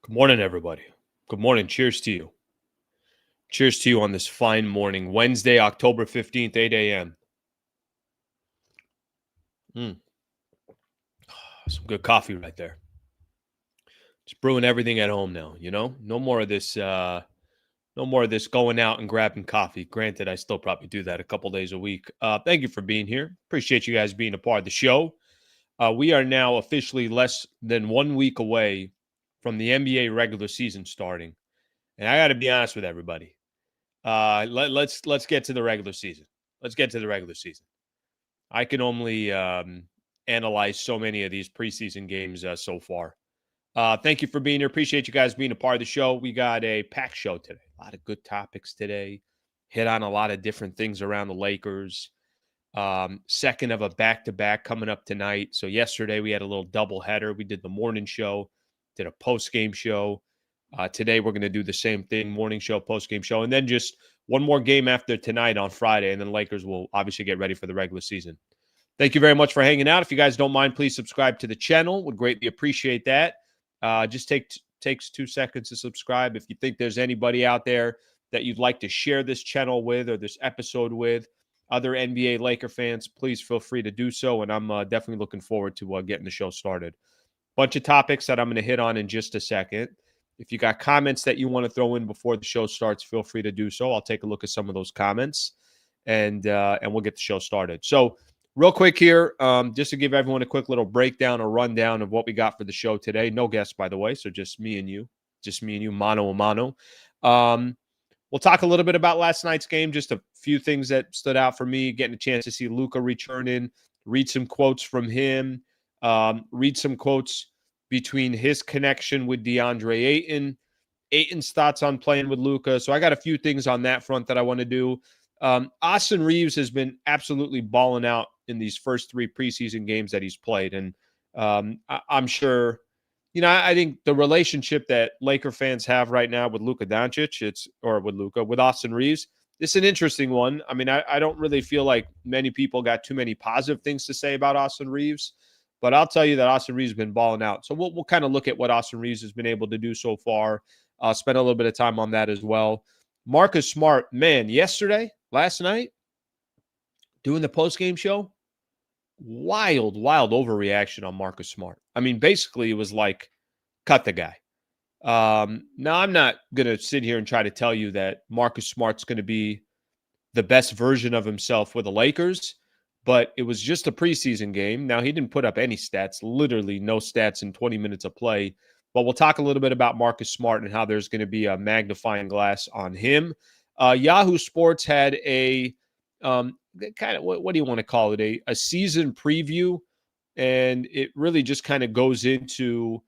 Good morning, everybody. Good morning. Cheers to you. Cheers to you on this fine morning, Wednesday, October 15th, 8 a.m. Some good coffee right there. Just brewing everything at home now, No more of this going out and grabbing coffee. Granted, I still probably do that a couple days a week. Thank you for being here. Appreciate you guys being a part of the show. We are now officially less than 1 week away from the NBA regular season starting. And I got to be honest with everybody. Let's get to the regular season. Let's get to the regular season. I can only analyze so many of these preseason games so far. Thank you for being here. Appreciate you guys being a part of the show. We got a packed show today. A lot of good topics today. Hit on a lot of different things around the Lakers. Second of a back-to-back coming up tonight. So yesterday we had a little doubleheader. We did the morning show, did a post-game show. Today we're going to do the same thing, morning show, post-game show, and then just one more game after tonight on Friday, and then Lakers will obviously get ready for the regular season. Thank you very much for hanging out. If you guys don't mind, please subscribe to the channel. Would greatly appreciate that. Just takes 2 seconds to subscribe. If you think there's anybody out there that you'd like to share this channel with or this episode with, other NBA Laker fans, please feel free to do so, and I'm definitely looking forward to getting the show started. Bunch of topics that I'm going to hit on in just a second. If you got comments that you want to throw in before the show starts, feel free to do so. I'll take a look at some of those comments, and we'll get the show started. So real quick here, just to give everyone a quick little breakdown or rundown of what we got for the show today. No guests, by the way, so just me and you, mano a mano. We'll talk a little bit about last night's game, just a few things that stood out for me, getting a chance to see Luka returning, read some quotes from him, read some quotes between his connection with DeAndre Ayton, Ayton's thoughts on playing with Luka. So I got a few things on that front that I want to do. Austin Reaves has been absolutely balling out in these first 3 preseason games that he's played. And I'm sure, I think the relationship that Laker fans have right now with Luka Doncic, with Austin Reaves, it's an interesting one. I mean, I don't really feel like many people got too many positive things to say about Austin Reaves. But I'll tell you that Austin Reaves has been balling out. So we'll kind of look at what Austin Reaves has been able to do so far. Spend a little bit of time on that as well. Marcus Smart, man, last night, doing the postgame show, wild overreaction on Marcus Smart. I mean, basically, it was like, cut the guy. Now, I'm not going to sit here and try to tell you that Marcus Smart's going to be the best version of himself with the Lakers, but it was just a preseason game. Now, he didn't put up any stats, literally no stats in 20 minutes of play. But we'll talk a little bit about Marcus Smart and how there's going to be a magnifying glass on him. Yahoo Sports had a kind of, what do you want to call it, a season preview. And it really just kind of goes into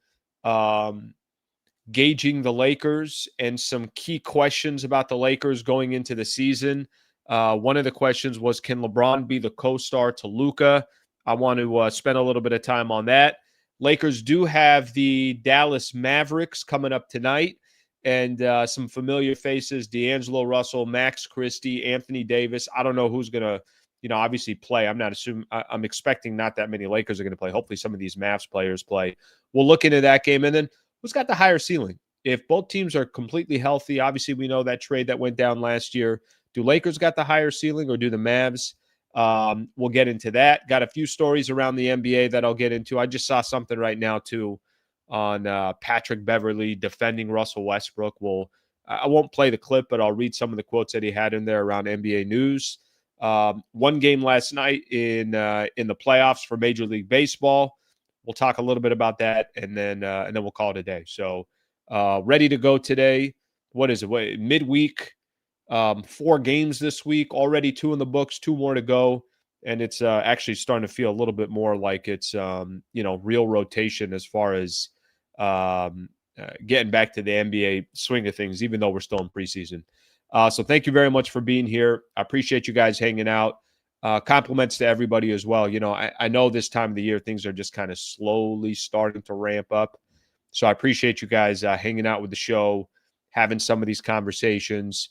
gauging the Lakers and some key questions about the Lakers going into the season. One of the questions was, can LeBron be the co-star to Luka? I want to spend a little bit of time on that. Lakers do have the Dallas Mavericks coming up tonight, and some familiar faces, D'Angelo Russell, Max Christie, Anthony Davis. I don't know who's going to, obviously play. I'm expecting not that many Lakers are going to play. Hopefully some of these Mavs players play. We'll look into that game. And then who's got the higher ceiling? If both teams are completely healthy, obviously we know that trade that went down last year. Do Lakers got the higher ceiling or do the Mavs? We'll get into that. Got a few stories around the NBA that I'll get into. I just saw something right now, too, on Patrick Beverley defending Russell Westbrook. I won't play the clip, but I'll read some of the quotes that he had in there around NBA news. One game last night in the playoffs for Major League Baseball. We'll talk a little bit about that, and then we'll call it a day. So ready to go today. What is it? Midweek. 4 games this week, already 2 in the books, 2 more to go. And it's actually starting to feel a little bit more like it's, real rotation as far as getting back to the NBA swing of things, even though we're still in preseason. So thank you very much for being here. I appreciate you guys hanging out. Compliments to everybody as well. I know this time of the year, things are just kind of slowly starting to ramp up. So I appreciate you guys hanging out with the show, having some of these conversations.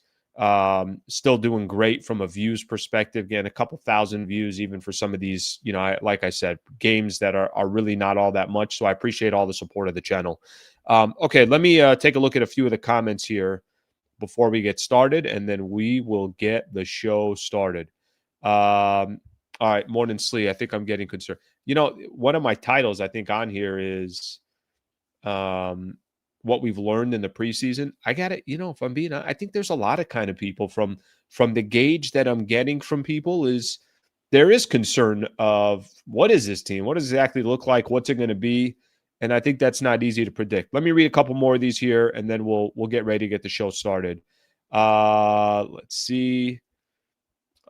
Still doing great from a views perspective. Again, a couple thousand views, even for some of these, like I said, games that are really not all that much. So I appreciate all the support of the channel. Okay, let me take a look at a few of the comments here before we get started, and then we will get the show started. All right, Morning Slee. I think I'm getting concerned. One of my titles I think on here is what we've learned in the preseason. I got it. If I'm being, I think there's a lot of kind of people from the gauge that I'm getting from people is there is concern of what is this team? What does it exactly look like? What's it going to be? And I think that's not easy to predict. Let me read a couple more of these here, and then we'll get ready to get the show started. Let's see.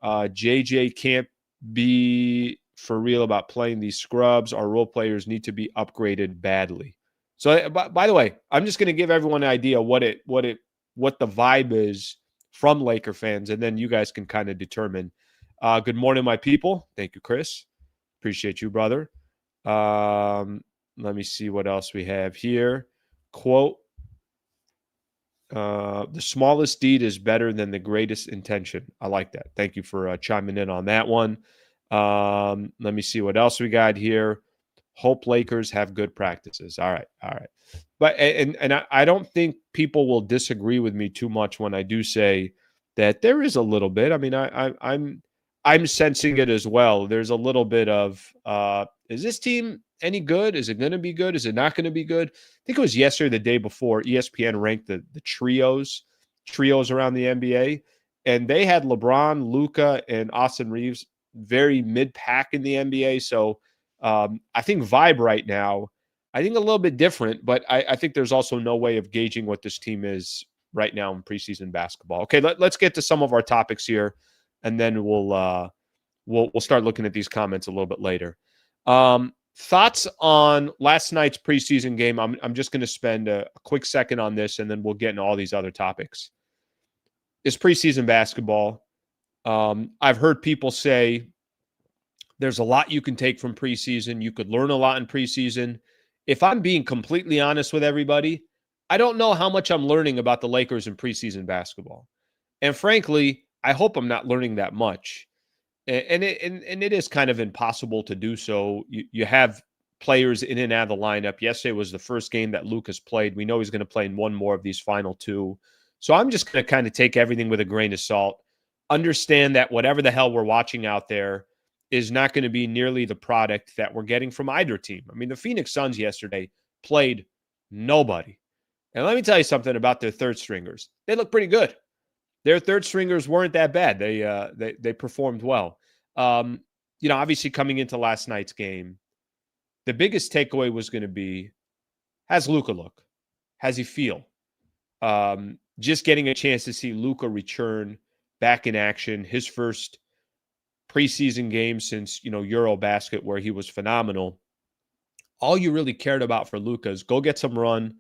JJ can't be for real about playing these scrubs. Our role players need to be upgraded badly. So, by the way, I'm just going to give everyone an idea what the vibe is from Laker fans, and then you guys can kind of determine. Good morning, my people. Thank you, Chris. Appreciate you, brother. Let me see what else we have here. Quote, the smallest deed is better than the greatest intention. I like that. Thank you for chiming in on that one. Let me see what else we got here. Hope Lakers have good practices. All right. But and I don't think people will disagree with me too much when I do say that there is a little bit. I mean, I'm sensing it as well. There's a little bit of is this team any good? Is it going to be good? Is it not going to be good? I think it was yesterday, the day before, ESPN ranked the trios around the NBA, and they had LeBron, Luka, and Austin Reaves very mid-pack in the NBA. So I think vibe right now, I think a little bit different, but I think there's also no way of gauging what this team is right now in preseason basketball. Okay, let's get to some of our topics here, and then we'll start looking at these comments a little bit later. Thoughts on last night's preseason game? I'm just going to spend a quick second on this, and then we'll get into all these other topics. It's preseason basketball. I've heard people say there's a lot you can take from preseason. You could learn a lot in preseason. If I'm being completely honest with everybody, I don't know how much I'm learning about the Lakers in preseason basketball. And frankly, I hope I'm not learning that much. And it is kind of impossible to do so. You have players in and out of the lineup. Yesterday was the first game that Luka's played. We know he's going to play in one more of these final two. So I'm just going to kind of take everything with a grain of salt. Understand that whatever the hell we're watching out there is not going to be nearly the product that we're getting from either team. I mean, the Phoenix Suns yesterday played nobody. And let me tell you something about their third stringers. They look pretty good. Their third stringers weren't that bad. They performed well. Obviously coming into last night's game, the biggest takeaway was going to be, how's Luka look? How's he feel? Just getting a chance to see Luka return back in action, his first preseason game since, Eurobasket, where he was phenomenal. All you really cared about for Luka is go get some run,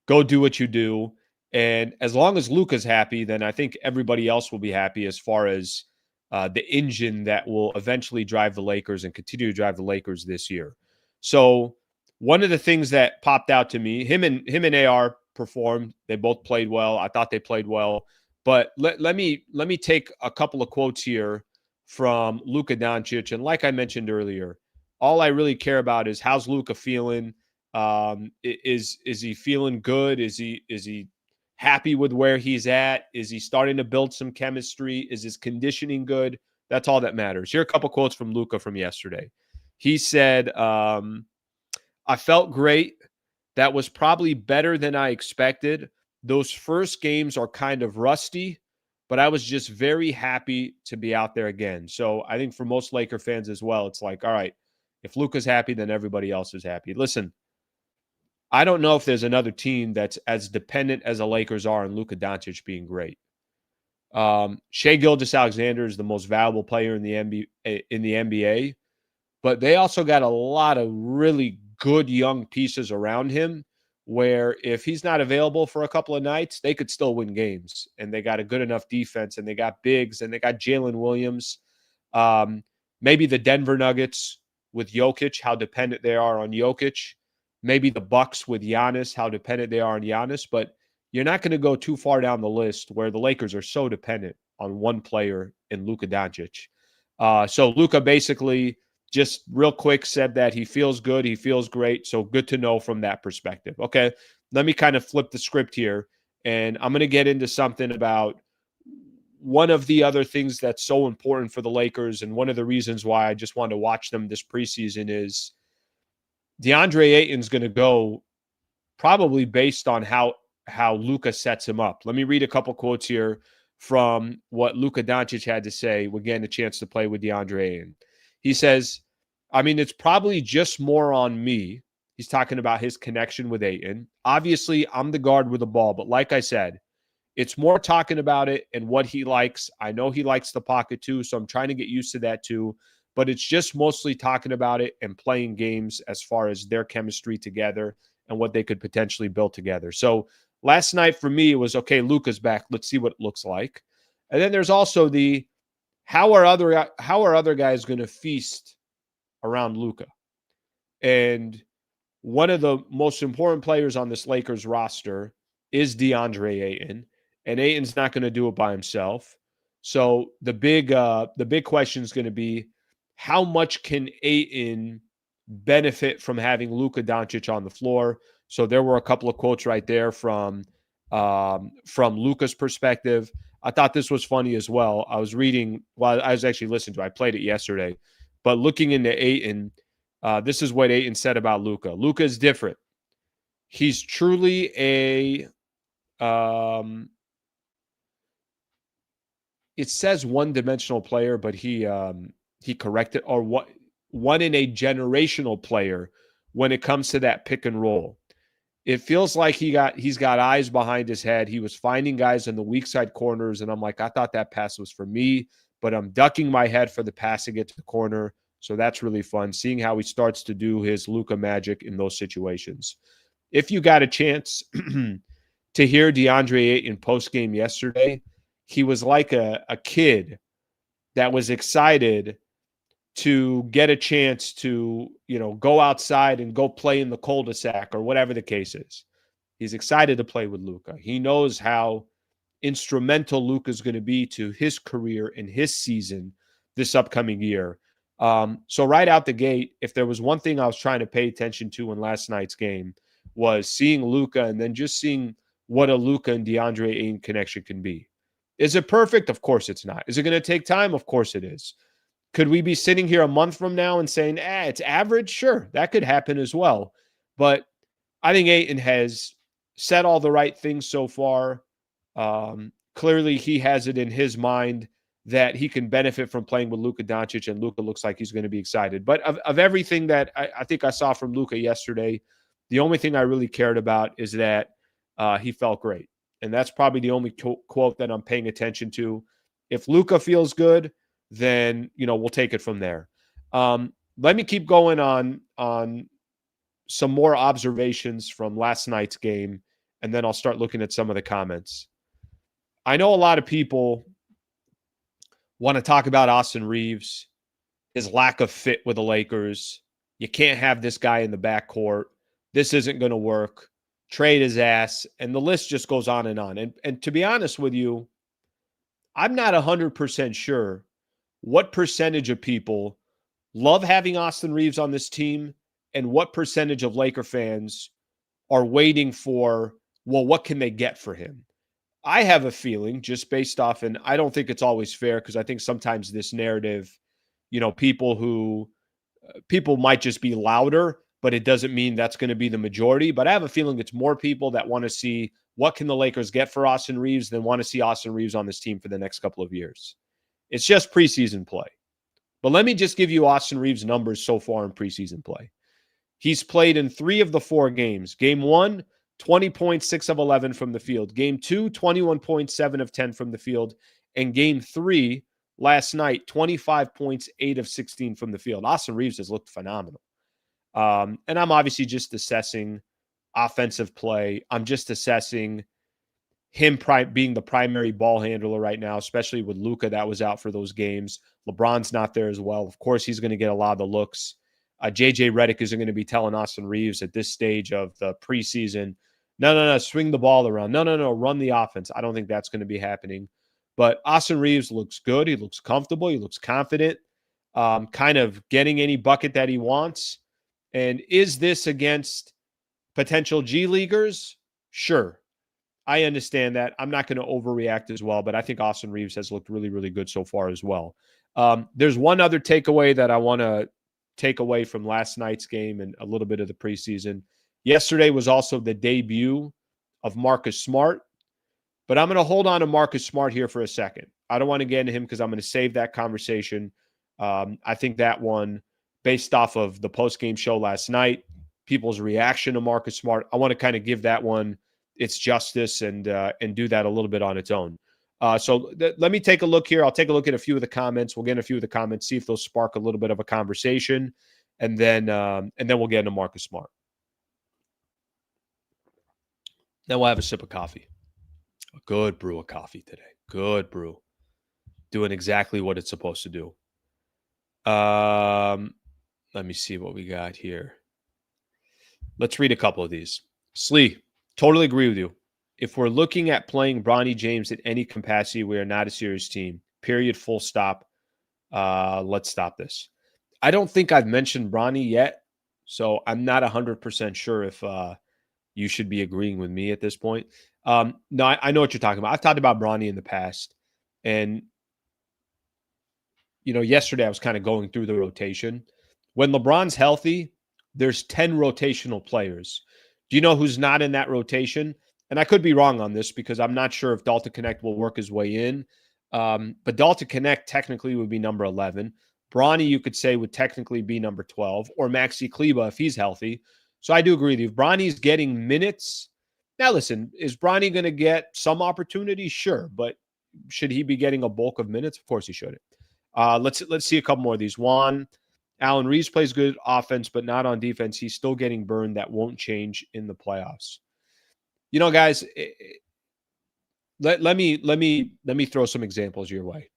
go do what you do. And as long as Luka's happy, then I think everybody else will be happy as far as the engine that will eventually drive the Lakers and continue to drive the Lakers this year. So one of the things that popped out to me, him and AR performed. They both played well. I thought they played well. But let me take a couple of quotes here from Luka Doncic. And like I mentioned earlier, all I really care about is how's Luka feeling? Is he feeling good? Is he happy with where he's at? Is he starting to build some chemistry? Is his conditioning good? That's all that matters. Here are a couple quotes from Luka from yesterday. He said, I felt great. That was probably better than I expected. Those first games are kind of rusty, but I was just very happy to be out there again. So I think for most Laker fans as well, it's like, all right, if Luka's happy, then everybody else is happy. Listen, I don't know if there's another team that's as dependent as the Lakers are on Luka Doncic being great. Shai Gilgeous-Alexander is the most valuable player in the NBA, but they also got a lot of really good young pieces around him where if he's not available for a couple of nights, they could still win games. And they got a good enough defense, and they got bigs, and they got Jalen Williams. Maybe the Denver Nuggets with Jokic, how dependent they are on Jokic. Maybe the Bucks with Giannis, how dependent they are on Giannis. But you're not going to go too far down the list where the Lakers are so dependent on one player in Luka Doncic. So Luka basically just real quick said that he feels good. He feels great. So good to know from that perspective. Okay, let me kind of flip the script here, and I'm going to get into something about one of the other things that's so important for the Lakers, and one of the reasons why I just wanted to watch them this preseason is DeAndre Ayton's going to go probably based on how Luka sets him up. Let me read a couple quotes here from what Luka Doncic had to say when getting a chance to play with DeAndre Ayton. He says, I mean, it's probably just more on me. He's talking about his connection with Ayton. Obviously, I'm the guard with the ball, but like I said, it's more talking about it and what he likes. I know he likes the pocket too, so I'm trying to get used to that too. But it's just mostly talking about it and playing games as far as their chemistry together and what they could potentially build together. So last night for me, it was, okay, Luka's back. Let's see what it looks like. And then there's also the how are other guys going to feast around Luka? And one of the most important players on this Lakers roster is DeAndre Ayton, and Ayton's not going to do it by himself. So the big question is going to be, how much can Ayton benefit from having Luka Doncic on the floor? So there were a couple of quotes right there from Luka's perspective. I thought this was funny as well. I was reading while I was actually listening to it. I played it yesterday, but looking into Ayton, this is what Ayton said about Luka. Luka is different. He's truly a it says one-dimensional player, but he corrected, or one in a generational player when it comes to that pick and roll. It feels like he's got eyes behind his head. He was finding guys in the weak side corners, and I'm like, I thought that pass was for me, but I'm ducking my head for the pass to get to the corner. So that's really fun, seeing how he starts to do his Luka magic in those situations. If you got a chance to hear DeAndre Ayton post-game yesterday, he was like a kid that was excited to get a chance to, go outside and go play in the cul-de-sac or whatever the case is. He's excited to play with Luka. He knows how instrumental Luka is going to be to his career and his season this upcoming year. So right out the gate, if there was one thing I was trying to pay attention to in last night's game, was seeing Luka and then just seeing what a Luka and DeAndre Ayton connection can be. Is it perfect? Of course it's not. Is it going to take time? Of course it is. Could we be sitting here a month from now and saying, it's average? Sure, that could happen as well. But I think Ayton has said all the right things so far. Clearly, he has it in his mind that he can benefit from playing with Luka Doncic, and Luka looks like he's going to be excited. But of everything that I think I saw from Luka yesterday, the only thing I really cared about is that he felt great. And that's probably the only quote that I'm paying attention to. If Luka feels good, then, we'll take it from there. Let me keep going on some more observations from last night's game, and then I'll start looking at some of the comments. I know a lot of people want to talk about Austin Reaves, his lack of fit with the Lakers. You can't have this guy in the backcourt. This isn't going to work. Trade his ass. And the list just goes on and on. And to be honest with you, I'm not 100% sure what percentage of people love having Austin Reaves on this team and what percentage of Laker fans are waiting for, well, what can they get for him? I have a feeling, just based off, and I don't think it's always fair, because I think sometimes this narrative, people might just be louder, but it doesn't mean that's going to be the majority. But I have a feeling it's more people that want to see what can the Lakers get for Austin Reaves than want to see Austin Reaves on this team for the next couple of years. It's just preseason play. But let me just give you Austin Reaves' numbers so far in preseason play. He's played in 3 of the 4 games. Game 1, 20 points, 6 of 11 from the field. Game 2, 21 points, 7 of 10 from the field. And Game 3, last night, 25 points, 8 of 16 from the field. Austin Reaves has looked phenomenal. And I'm obviously just assessing offensive play. I'm just assessing him being the primary ball handler right now, especially with Luka that was out for those games. LeBron's not there as well. Of course, he's going to get a lot of the looks. JJ Redick isn't going to be telling Austin Reaves at this stage of the preseason, no, swing the ball around. No, run the offense. I don't think that's going to be happening. But Austin Reaves looks good. He looks comfortable. He looks confident, kind of getting any bucket that he wants. And is this against potential G Leaguers Sure. I understand that. I'm not going to overreact as well, but I think Austin Reaves has looked really, really good so far as well. There's one other takeaway that I want to take away from last night's game and a little bit of the preseason. Yesterday was also the debut of Marcus Smart, but I'm going to hold on to Marcus Smart here for a second. I don't want to get into him because I'm going to save that conversation. I think that one, based off of the post-game show last night, people's reaction to Marcus Smart, I want to kind of give that one its justice and do that a little bit on its own. Let me take a look here. I'll take a look at a few of the comments. We'll get in a few of the comments, see if they'll spark a little bit of a conversation, and then we'll get into Marcus Smart. Then we'll have a sip of coffee. A good brew of coffee today. Good brew. Doing exactly what it's supposed to do. Let me see what we got here. Let's read a couple of these. Slee, totally agree with you. If we're looking at playing Bronny James at any capacity, we are not a serious team. Period. Full stop. Let's stop this. I don't think I've mentioned Bronny yet, so I'm not 100% sure if you should be agreeing with me at this point. No, I know what you're talking about. I've talked about Bronny in the past, and yesterday I was kind of going through the rotation. When LeBron's healthy, there's 10 rotational players. Do you know who's not in that rotation? And I could be wrong on this because I'm not sure if Dalton Connect will work his way in. But Dalton Connect technically would be number 11. Bronny, you could say, would technically be number 12, or Maxi Kleber if he's healthy. So I do agree with you. If Bronny's getting minutes, now listen, is Bronny going to get some opportunity? Sure, but should he be getting a bulk of minutes? Of course he shouldn't. Let's see a couple more of these. Juan, Allen Reaves plays good offense, but not on defense. He's still getting burned. That won't change in the playoffs. Guys, let me throw some examples your way.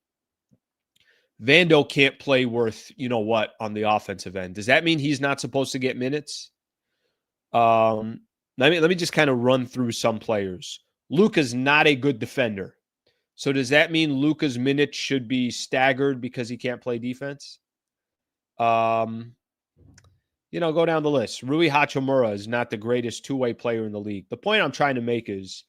Vando can't play worth what on the offensive end. Does that mean he's not supposed to get minutes? Let me just kind of run through some players. Luka's not a good defender. So does that mean Luka's minutes should be staggered because he can't play defense? Go down the list. Rui Hachimura is not the greatest two-way player in the league. The point I'm trying to make is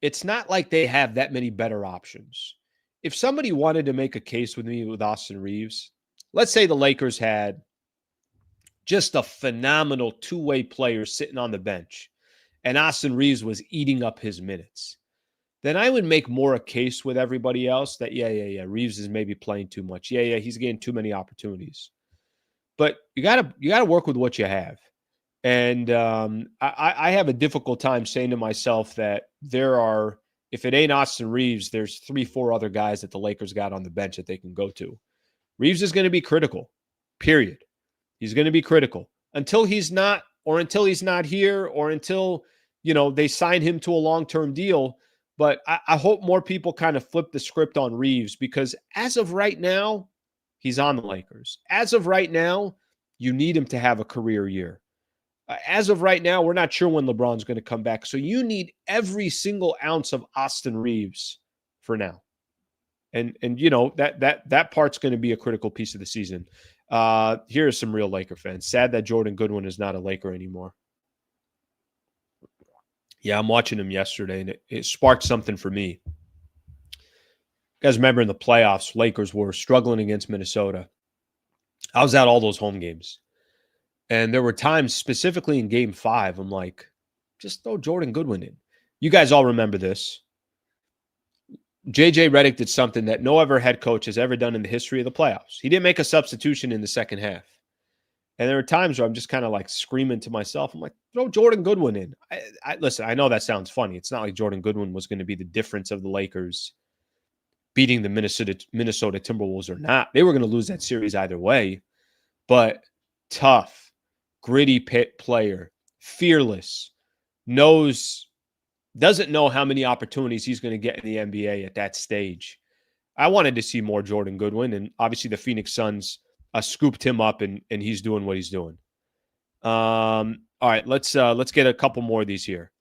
it's not like they have that many better options. If somebody wanted to make a case with me with Austin Reaves, let's say the Lakers had just a phenomenal two-way player sitting on the bench and Austin Reaves was eating up his minutes, then I would make more a case with everybody else that, Reaves is maybe playing too much. He's getting too many opportunities. But you gotta work with what you have. And I have a difficult time saying to myself that if it ain't Austin Reaves, there's 3-4 other guys that the Lakers got on the bench that they can go to. Reaves is going to be critical, period. He's going to be critical until he's not, or until he's not here, or until, they sign him to a long-term deal. But I hope more people kind of flip the script on Reaves because as of right now, he's on the Lakers. As of right now, you need him to have a career year. As of right now, we're not sure when LeBron's going to come back. So you need every single ounce of Austin Reaves for now. And that part's going to be a critical piece of the season. Here are some real Laker fans. Sad that Jordan Goodwin is not a Laker anymore. Yeah, I'm watching him yesterday, and it sparked something for me. You guys remember in the playoffs, Lakers were struggling against Minnesota. I was at all those home games. And there were times, specifically in Game 5, I'm like, just throw Jordan Goodwin in. You guys all remember this. J.J. Redick did something that no other head coach has ever done in the history of the playoffs. He didn't make a substitution in the second half. And there are times where I'm just kind of like screaming to myself. I'm like, throw Jordan Goodwin in. Listen, I know that sounds funny. It's not like Jordan Goodwin was going to be the difference of the Lakers beating the Minnesota Timberwolves or not. They were going to lose that series either way. But tough, gritty player, fearless, doesn't know how many opportunities he's going to get in the NBA at that stage. I wanted to see more Jordan Goodwin, and obviously the Phoenix Suns scooped him up, and he's doing what he's doing. All right, let's get a couple more of these here.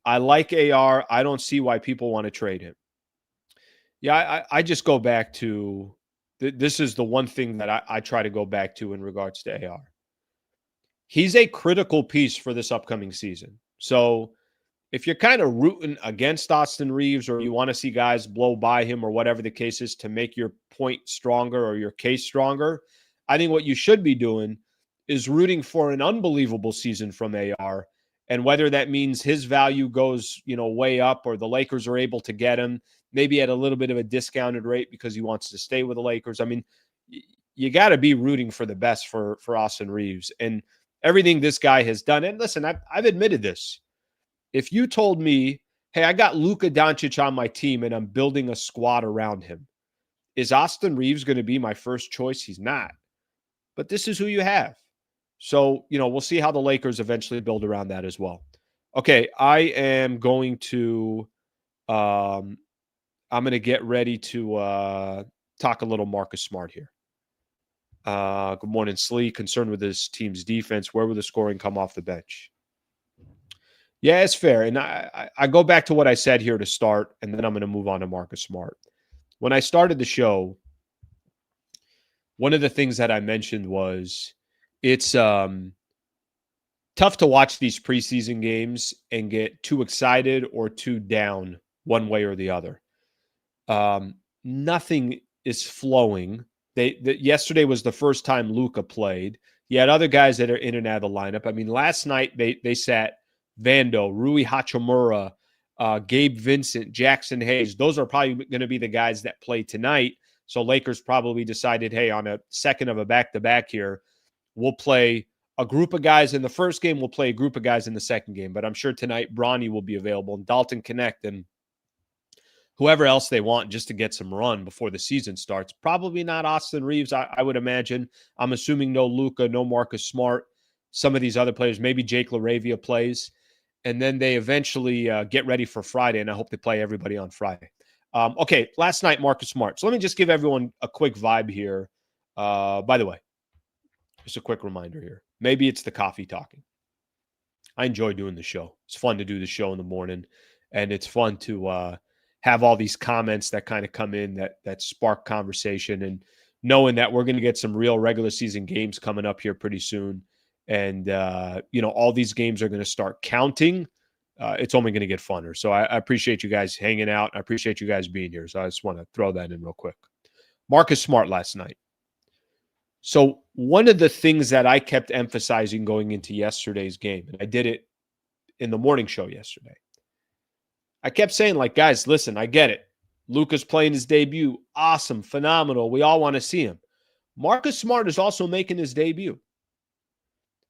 I like AR. I don't see why people want to trade him. Yeah, I just go back to this is the one thing that I try to go back to in regards to AR. He's a critical piece for this upcoming season. So if you're kind of rooting against Austin Reaves, or you want to see guys blow by him, or whatever the case is, to make your point stronger or your case stronger, I think what you should be doing is rooting for an unbelievable season from AR. And whether that means his value goes, way up, or the Lakers are able to get him maybe at a little bit of a discounted rate because he wants to stay with the Lakers. I mean, you got to be rooting for the best for Austin Reaves and everything this guy has done. And listen, I've admitted this. If you told me, hey, I got Luka Doncic on my team and I'm building a squad around him, is Austin Reaves going to be my first choice? He's not. But this is who you have. So, we'll see how the Lakers eventually build around that as well. Okay, I am going to I'm going to get ready to talk a little Marcus Smart here. Good morning, Slee. Concerned with this team's defense. Where will the scoring come off the bench? Yeah, it's fair. And I go back to what I said here to start, and then I'm going to move on to Marcus Smart. When I started the show, one of the things that I mentioned was it's tough to watch these preseason games and get too excited or too down one way or the other. Nothing is flowing. Yesterday was the first time Luka played. You had other guys that are in and out of the lineup. I mean, last night they sat Vando, Rui Hachimura, Gabe Vincent, Jackson Hayes. Those are probably going to be the guys that play tonight. So Lakers probably decided, hey, on a second of a back-to-back here, we'll play a group of guys in the first game. We'll play a group of guys in the second game. But I'm sure tonight Bronny will be available, and Dalton Connect, and whoever else they want just to get some run before the season starts. Probably not Austin Reaves, I would imagine. I'm assuming no Luka, no Marcus Smart. Some of these other players, maybe Jake LaRavia plays. And then they eventually get ready for Friday, and I hope they play everybody on Friday. Okay, last night, Marcus Smart. So let me just give everyone a quick vibe here. By the way, just a quick reminder here. Maybe it's the coffee talking. I enjoy doing the show. It's fun to do the show in the morning, and it's fun to have all these comments that kind of come in that spark conversation, and knowing that we're going to get some real regular season games coming up here pretty soon. And, all these games are going to start counting. It's only going to get funner. So I appreciate you guys hanging out. I appreciate you guys being here. So I just want to throw that in real quick. Marcus Smart last night. So one of the things that I kept emphasizing going into yesterday's game, and I did it in the morning show yesterday, I kept saying, guys, listen, I get it. Luka's playing his debut. Awesome. Phenomenal. We all want to see him. Marcus Smart is also making his debut.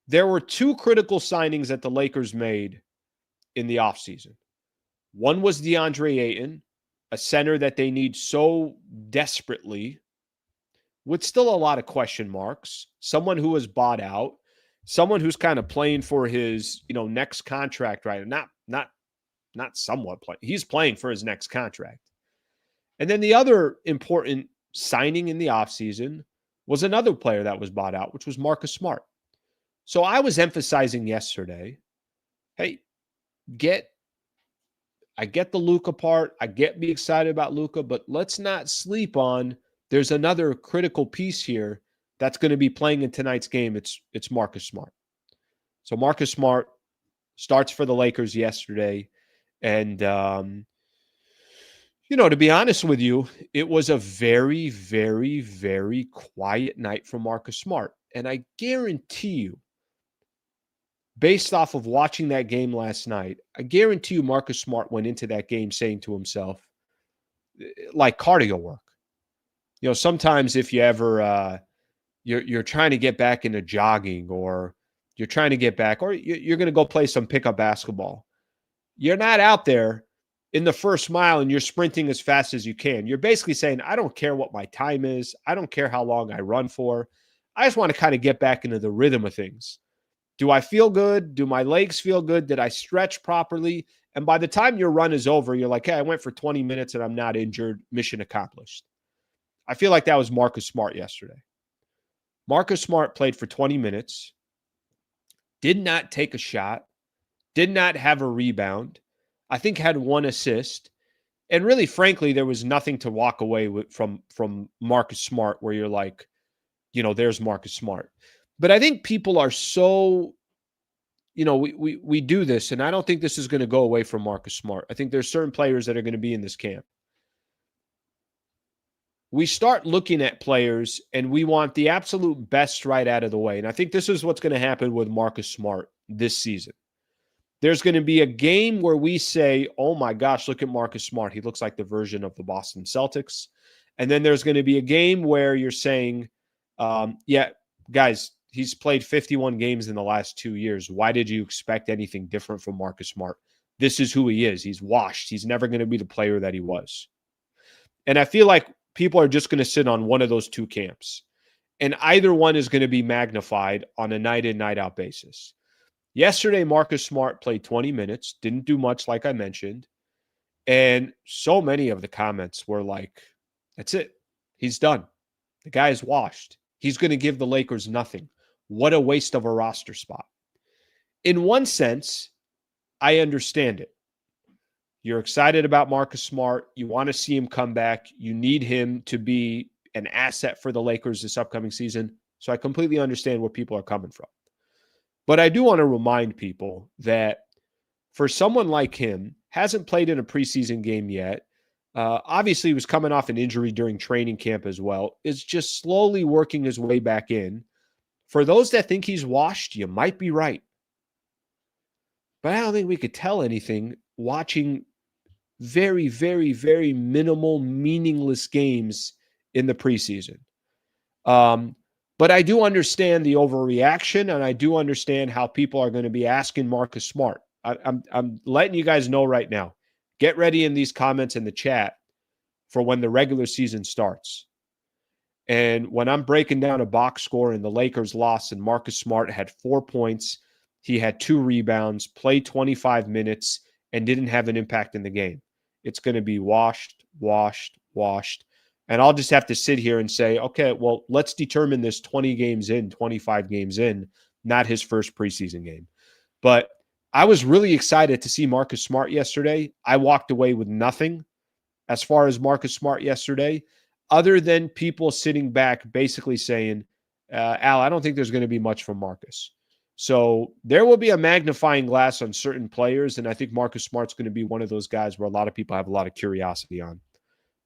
There were two critical signings that the Lakers made in the offseason. One was DeAndre Ayton, a center that they need so desperately, with still a lot of question marks, someone who was bought out, someone who's kind of playing for his, next contract, right? Not somewhat playing. He's playing for his next contract. And then the other important signing in the offseason was another player that was bought out, which was Marcus Smart. So I was emphasizing yesterday, hey, I get the Luka part. I get me excited about Luka, but let's not sleep on there's another critical piece here that's going to be playing in tonight's game. It's Marcus Smart. So Marcus Smart starts for the Lakers yesterday. And, to be honest with you, it was a very, very, very quiet night for Marcus Smart. And I guarantee you, based off of watching that game last night, I guarantee you Marcus Smart went into that game saying to himself, like cardio work. Sometimes if you ever, you're trying to get back into jogging, or you're trying to get back, or you're going to go play some pickup basketball. You're not out there in the first mile and you're sprinting as fast as you can. You're basically saying, I don't care what my time is. I don't care how long I run for. I just want to kind of get back into the rhythm of things. Do I feel good? Do my legs feel good? Did I stretch properly? And by the time your run is over, you're like, hey, I went for 20 minutes and I'm not injured. Mission accomplished. I feel like that was Marcus Smart yesterday. Marcus Smart played for 20 minutes, did not take a shot, did not have a rebound, I think had one assist. And really, frankly, there was nothing to walk away with from Marcus Smart where you're like, there's Marcus Smart. But I think people are so we do this, and I don't think this is going to go away from Marcus Smart. I think there's certain players that are going to be in this camp. We start looking at players and we want the absolute best right out of the way. And I think this is what's going to happen with Marcus Smart this season. There's going to be a game where we say, oh my gosh, look at Marcus Smart. He looks like the version of the Boston Celtics. And then there's going to be a game where you're saying, yeah, guys, he's played 51 games in the last 2 years. Why did you expect anything different from Marcus Smart? This is who he is. He's washed. He's never going to be the player that he was. And I feel like people are just going to sit on one of those two camps. And either one is going to be magnified on a night in, night out basis. Yesterday, Marcus Smart played 20 minutes, didn't do much like I mentioned. And so many of the comments were like, that's it. He's done. The guy is washed. He's going to give the Lakers nothing. What a waste of a roster spot. In one sense, I understand it. You're excited about Marcus Smart. You want to see him come back. You need him to be an asset for the Lakers this upcoming season. So I completely understand where people are coming from. But I do want to remind people that for someone like him, hasn't played in a preseason game yet, obviously he was coming off an injury during training camp as well, is just slowly working his way back in. For those that think he's washed, you might be right. But I don't think we could tell anything watching very, very, very minimal, meaningless games in the preseason. But I do understand the overreaction, and I do understand how people are going to be asking Marcus Smart. I'm letting you guys know right now. Get ready in these comments in the chat for when the regular season starts. And when I'm breaking down a box score and the Lakers lost and Marcus Smart had 4 points, he had 2 rebounds, played 25 minutes, and didn't have an impact in the game. It's going to be washed. And I'll just have to sit here and say, okay, well, let's determine this 20 games in, 25 games in, not his first preseason game. But I was really excited to see Marcus Smart yesterday. I walked away with nothing as far as Marcus Smart yesterday, other than people sitting back basically saying, Al, I don't think there's going to be much from Marcus. So there will be a magnifying glass on certain players, and I think Marcus Smart's going to be one of those guys where a lot of people have a lot of curiosity on.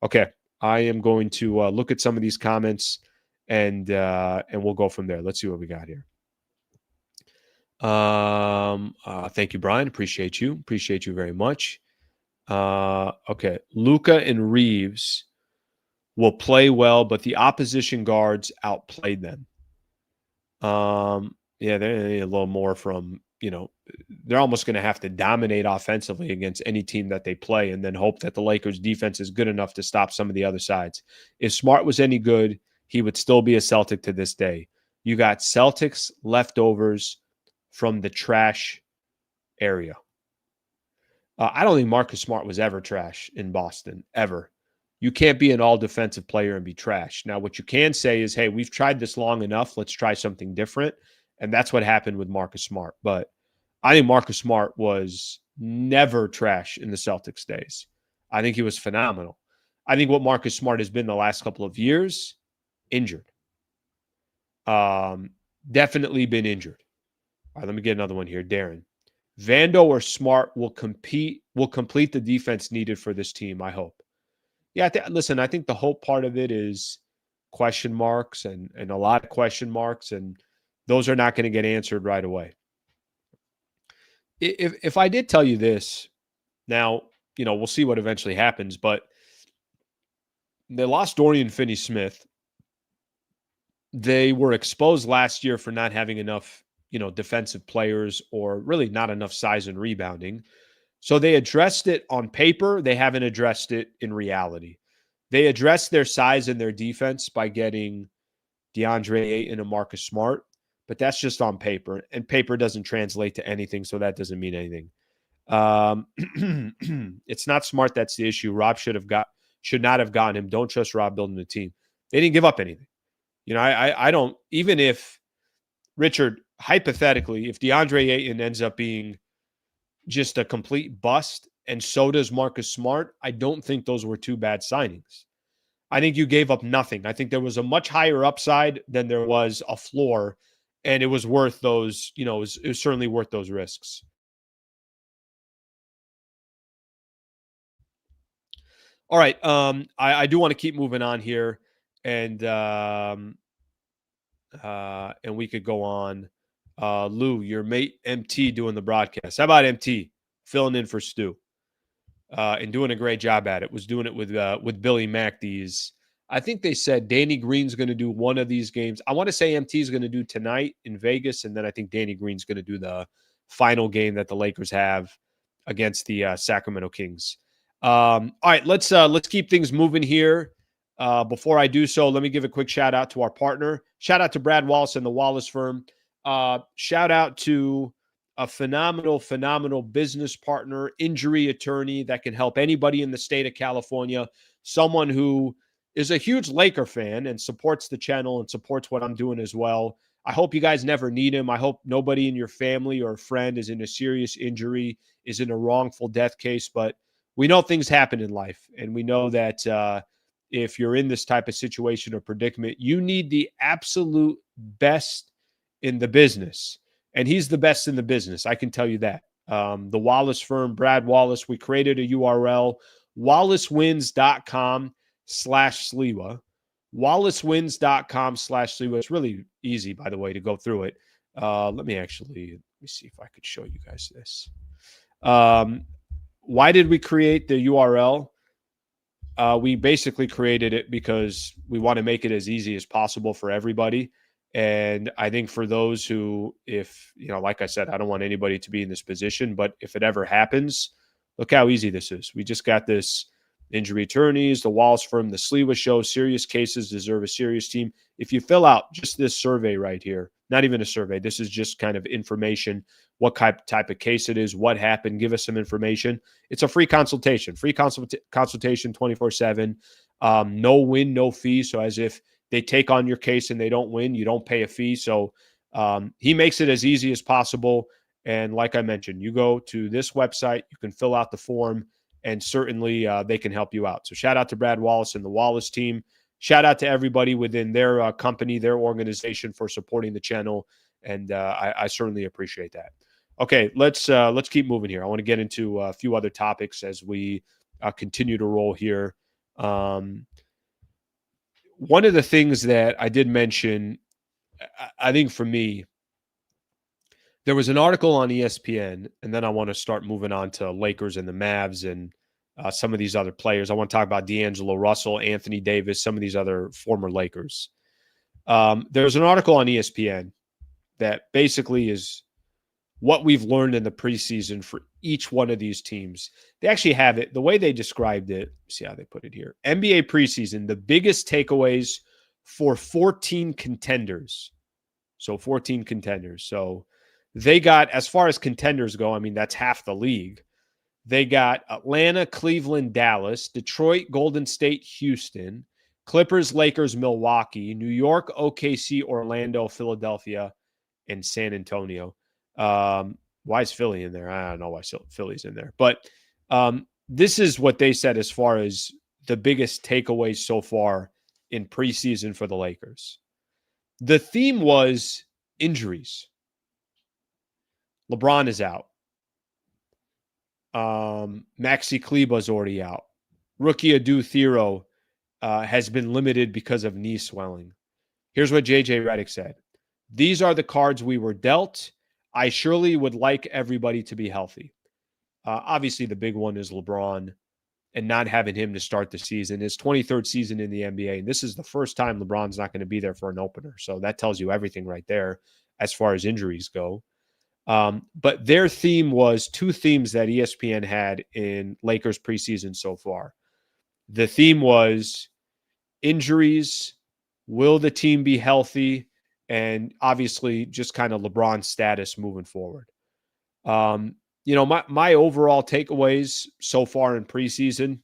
Okay, I am going to look at some of these comments, and we'll go from there. Let's see what we got here. Thank you, Brian. Appreciate you. Appreciate you very much. Okay, Luka and Reaves will play well, but the opposition guards outplayed them. Yeah, they need a little more from, they're almost going to have to dominate offensively against any team that they play and then hope that the Lakers defense is good enough to stop some of the other sides. If Smart was any good, he would still be a Celtic to this day. You got Celtics leftovers from the trash area. I don't think Marcus Smart was ever trash in Boston, ever. You can't be an all-defensive player and be trash. Now, what you can say is, hey, we've tried this long enough. Let's try something different. And that's what happened with Marcus Smart. But I think Marcus Smart was never trash in the Celtics days. I think he was phenomenal. I think what Marcus Smart has been the last couple of years, injured. Definitely been injured. All right, let me get another one here. Darren. Vando or Smart will complete the defense needed for this team, I hope. Yeah, listen, I think the hope part of it is question marks and a lot of question marks, and those are not going to get answered right away. If I did tell you this, now, we'll see what eventually happens, but they lost Dorian Finney-Smith. They were exposed last year for not having enough, defensive players or really not enough size and rebounding. So they addressed it on paper. They haven't addressed it in reality. They addressed their size and their defense by getting DeAndre Ayton and Marcus Smart, but that's just on paper, and paper doesn't translate to anything, so that doesn't mean anything. It's not Smart that's the issue. Rob should not have gotten him. Don't trust Rob building the team. They didn't give up anything. I don't, even if Richard, hypothetically, if DeAndre Ayton ends up being just a complete bust, and so does Marcus Smart, I don't think those were two bad signings. I think you gave up nothing. I think there was a much higher upside than there was a floor, And it was worth those, it was certainly worth those risks. All right. I do want to keep moving on here, and we could go on. Lou, your mate MT doing the broadcast. How about MT filling in for Stu? And doing a great job at it. Was doing it with Billy Mack. I think they said Danny Green's going to do one of these games. I want to say MT is going to do tonight in Vegas, and then I think Danny Green's going to do the final game that the Lakers have against the Sacramento Kings. All right, let's keep things moving here. Before I do so, let me give a quick shout out to our partner. Shout out to Brad Wallace and the Wallace firm. Shout out to a phenomenal business partner, injury attorney that can help anybody in the state of California, someone who is a huge Laker fan and supports the channel and supports what I'm doing as well. I hope you guys never need him. I hope nobody in your family or friend is in a serious injury, is in a wrongful death case, but we know things happen in life, and we know that if you're in this type of situation or predicament, you need the absolute best in the business. And he's the best in the business. I can tell you that. The Wallace firm, Brad Wallace, we created a URL, wallacewins.com/Sliwa. wallacewins.com/Sliwa. It's really easy, by the way, to go through it. Let me see if I could show you guys this. Why did we create the URL? We basically created it because we want to make it as easy as possible for everybody. And I think for those who, if, like I said, I don't want anybody to be in this position, but if it ever happens, look how easy this is. We just got this injury attorneys, the Wallace firm, the Sliwa show, serious cases deserve a serious team. If you fill out just this survey right here, not even a survey, this is just kind of information, what type of case it is, what happened, give us some information. It's a free consultation, consultation 24/7, no win, no fee. So as if they take on your case and they don't win, you don't pay a fee. So he makes it as easy as possible. And like I mentioned, you go to this website, you can fill out the form, and certainly they can help you out. So shout out to Brad Wallace and the Wallace team. Shout out to everybody within their company, their organization for supporting the channel. And I certainly appreciate that. Okay, let's keep moving here. I want to get into a few other topics as we continue to roll here. One of the things that I did mention, I think for me, there was an article on ESPN, and then I want to start moving on to Lakers and the Mavs and some of these other players. I want to talk about D'Angelo Russell, Anthony Davis, some of these other former Lakers. There was an article on ESPN that basically is what we've learned in the preseason for each one of these teams. They actually have it, the way they described it, see how they put it here. NBA preseason, the biggest takeaways for 14 contenders. So 14 contenders. So they got, as far as contenders go, I mean, that's half the league. They got Atlanta, Cleveland, Dallas, Detroit, Golden State, Houston, Clippers, Lakers, Milwaukee, New York, OKC, Orlando, Philadelphia, and San Antonio. Why is Philly in there? I don't know why Philly's in there. But this is what they said as far as the biggest takeaways so far in preseason for the Lakers. The theme was injuries. LeBron is out. Maxi Kleber's already out. Rookie Adu Thero has been limited because of knee swelling. Here's what JJ Redick said. These are the cards we were dealt. I surely would like everybody to be healthy. Obviously, the big one is LeBron and not having him to start the season. His 23rd season in the NBA. And this is the first time LeBron's not going to be there for an opener. So that tells you everything right there as far as injuries go. But their theme was two themes that ESPN had in Lakers preseason so far. The theme was injuries. Will the team be healthy? And obviously just kind of LeBron's status moving forward. My overall takeaways so far in preseason,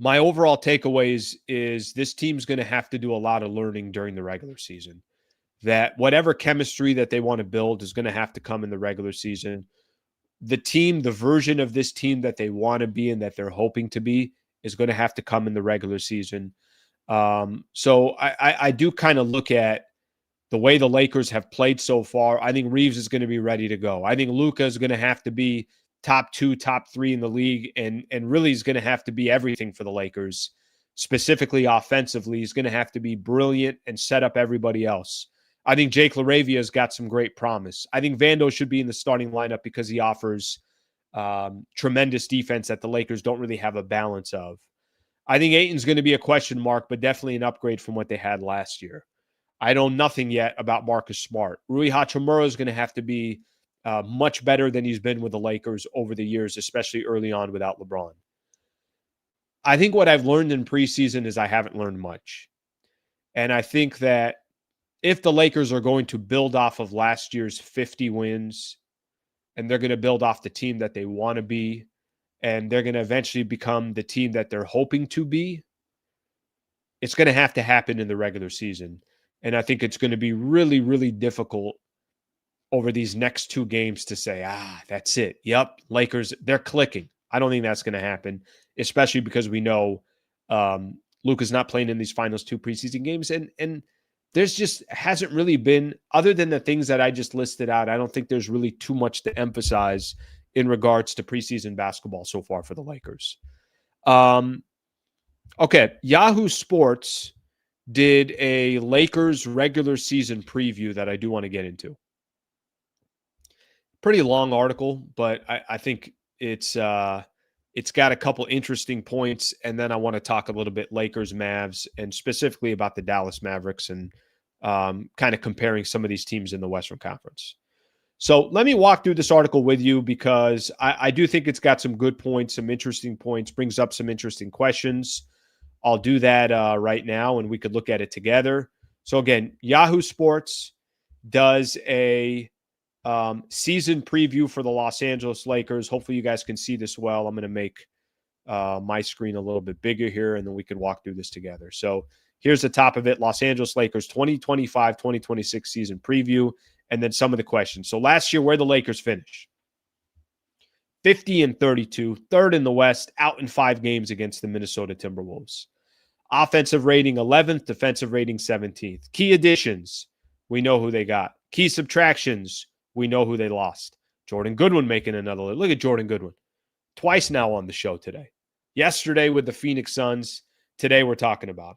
my overall takeaways is this team's going to have to do a lot of learning during the regular season. That whatever chemistry that they want to build is going to have to come in the regular season. The version of this team that they want to be and that they're hoping to be is going to have to come in the regular season. So I do kind of look at the way the Lakers have played so far, I think Reaves is going to be ready to go. I think Luka is going to have to be top 2, top 3 in the league, and really is going to have to be everything for the Lakers, specifically offensively. He's going to have to be brilliant and set up everybody else. I think Jake LaRavia's got some great promise. I think Vando should be in the starting lineup because he offers tremendous defense that the Lakers don't really have a balance of. I think Ayton's going to be a question mark, but definitely an upgrade from what they had last year. I know nothing yet about Marcus Smart. Rui Hachimura is going to have to be much better than he's been with the Lakers over the years, especially early on without LeBron. I think what I've learned in preseason is I haven't learned much. And I think that if the Lakers are going to build off of last year's 50 wins, and they're going to build off the team that they want to be, and they're going to eventually become the team that they're hoping to be, it's going to have to happen in the regular season. And I think it's going to be really, really difficult over these next 2 games to say, that's it. Yep, Lakers, they're clicking. I don't think that's going to happen, especially because we know Luka's not playing in these finals 2 preseason games. And there's just hasn't really been, other than the things that I just listed out, I don't think there's really too much to emphasize in regards to preseason basketball so far for the Lakers. Okay, Yahoo Sports did a Lakers regular season preview that I do want to get into. Pretty long article, but I think it's got a couple interesting points, and then I want to talk a little bit Lakers, Mavs, and specifically about the Dallas Mavericks and kind of comparing some of these teams in the Western Conference. So let me walk through this article with you because I do think it's got some good points, some interesting points, brings up some interesting questions. I'll do that right now, and we could look at it together. So again, Yahoo Sports does a season preview for the Los Angeles Lakers. Hopefully you guys can see this well. I'm going to make my screen a little bit bigger here, and then we can walk through this together. So here's the top of it, Los Angeles Lakers 2025-2026 season preview, and then some of the questions. So last year, where the Lakers finish? 50-32, third in the West, out in 5 games against the Minnesota Timberwolves. Offensive rating 11th, defensive rating 17th. Key additions, we know who they got. Key subtractions, we know who they lost. Jordan Goodwin making another look. Look at Jordan Goodwin. Twice now on the show today. Yesterday with the Phoenix Suns. Today we're talking about.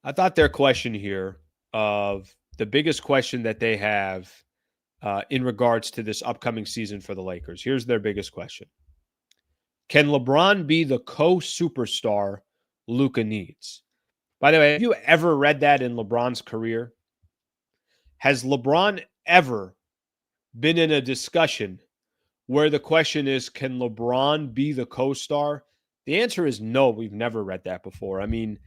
I thought their question here of the biggest question that they have in regards to this upcoming season for the Lakers. Here's their biggest question. Can LeBron be the co-superstar Luka needs? By the way, have you ever read that in LeBron's career? Has LeBron ever been in a discussion where the question is, can LeBron be the co-star? The answer is no, we've never read that before. I mean,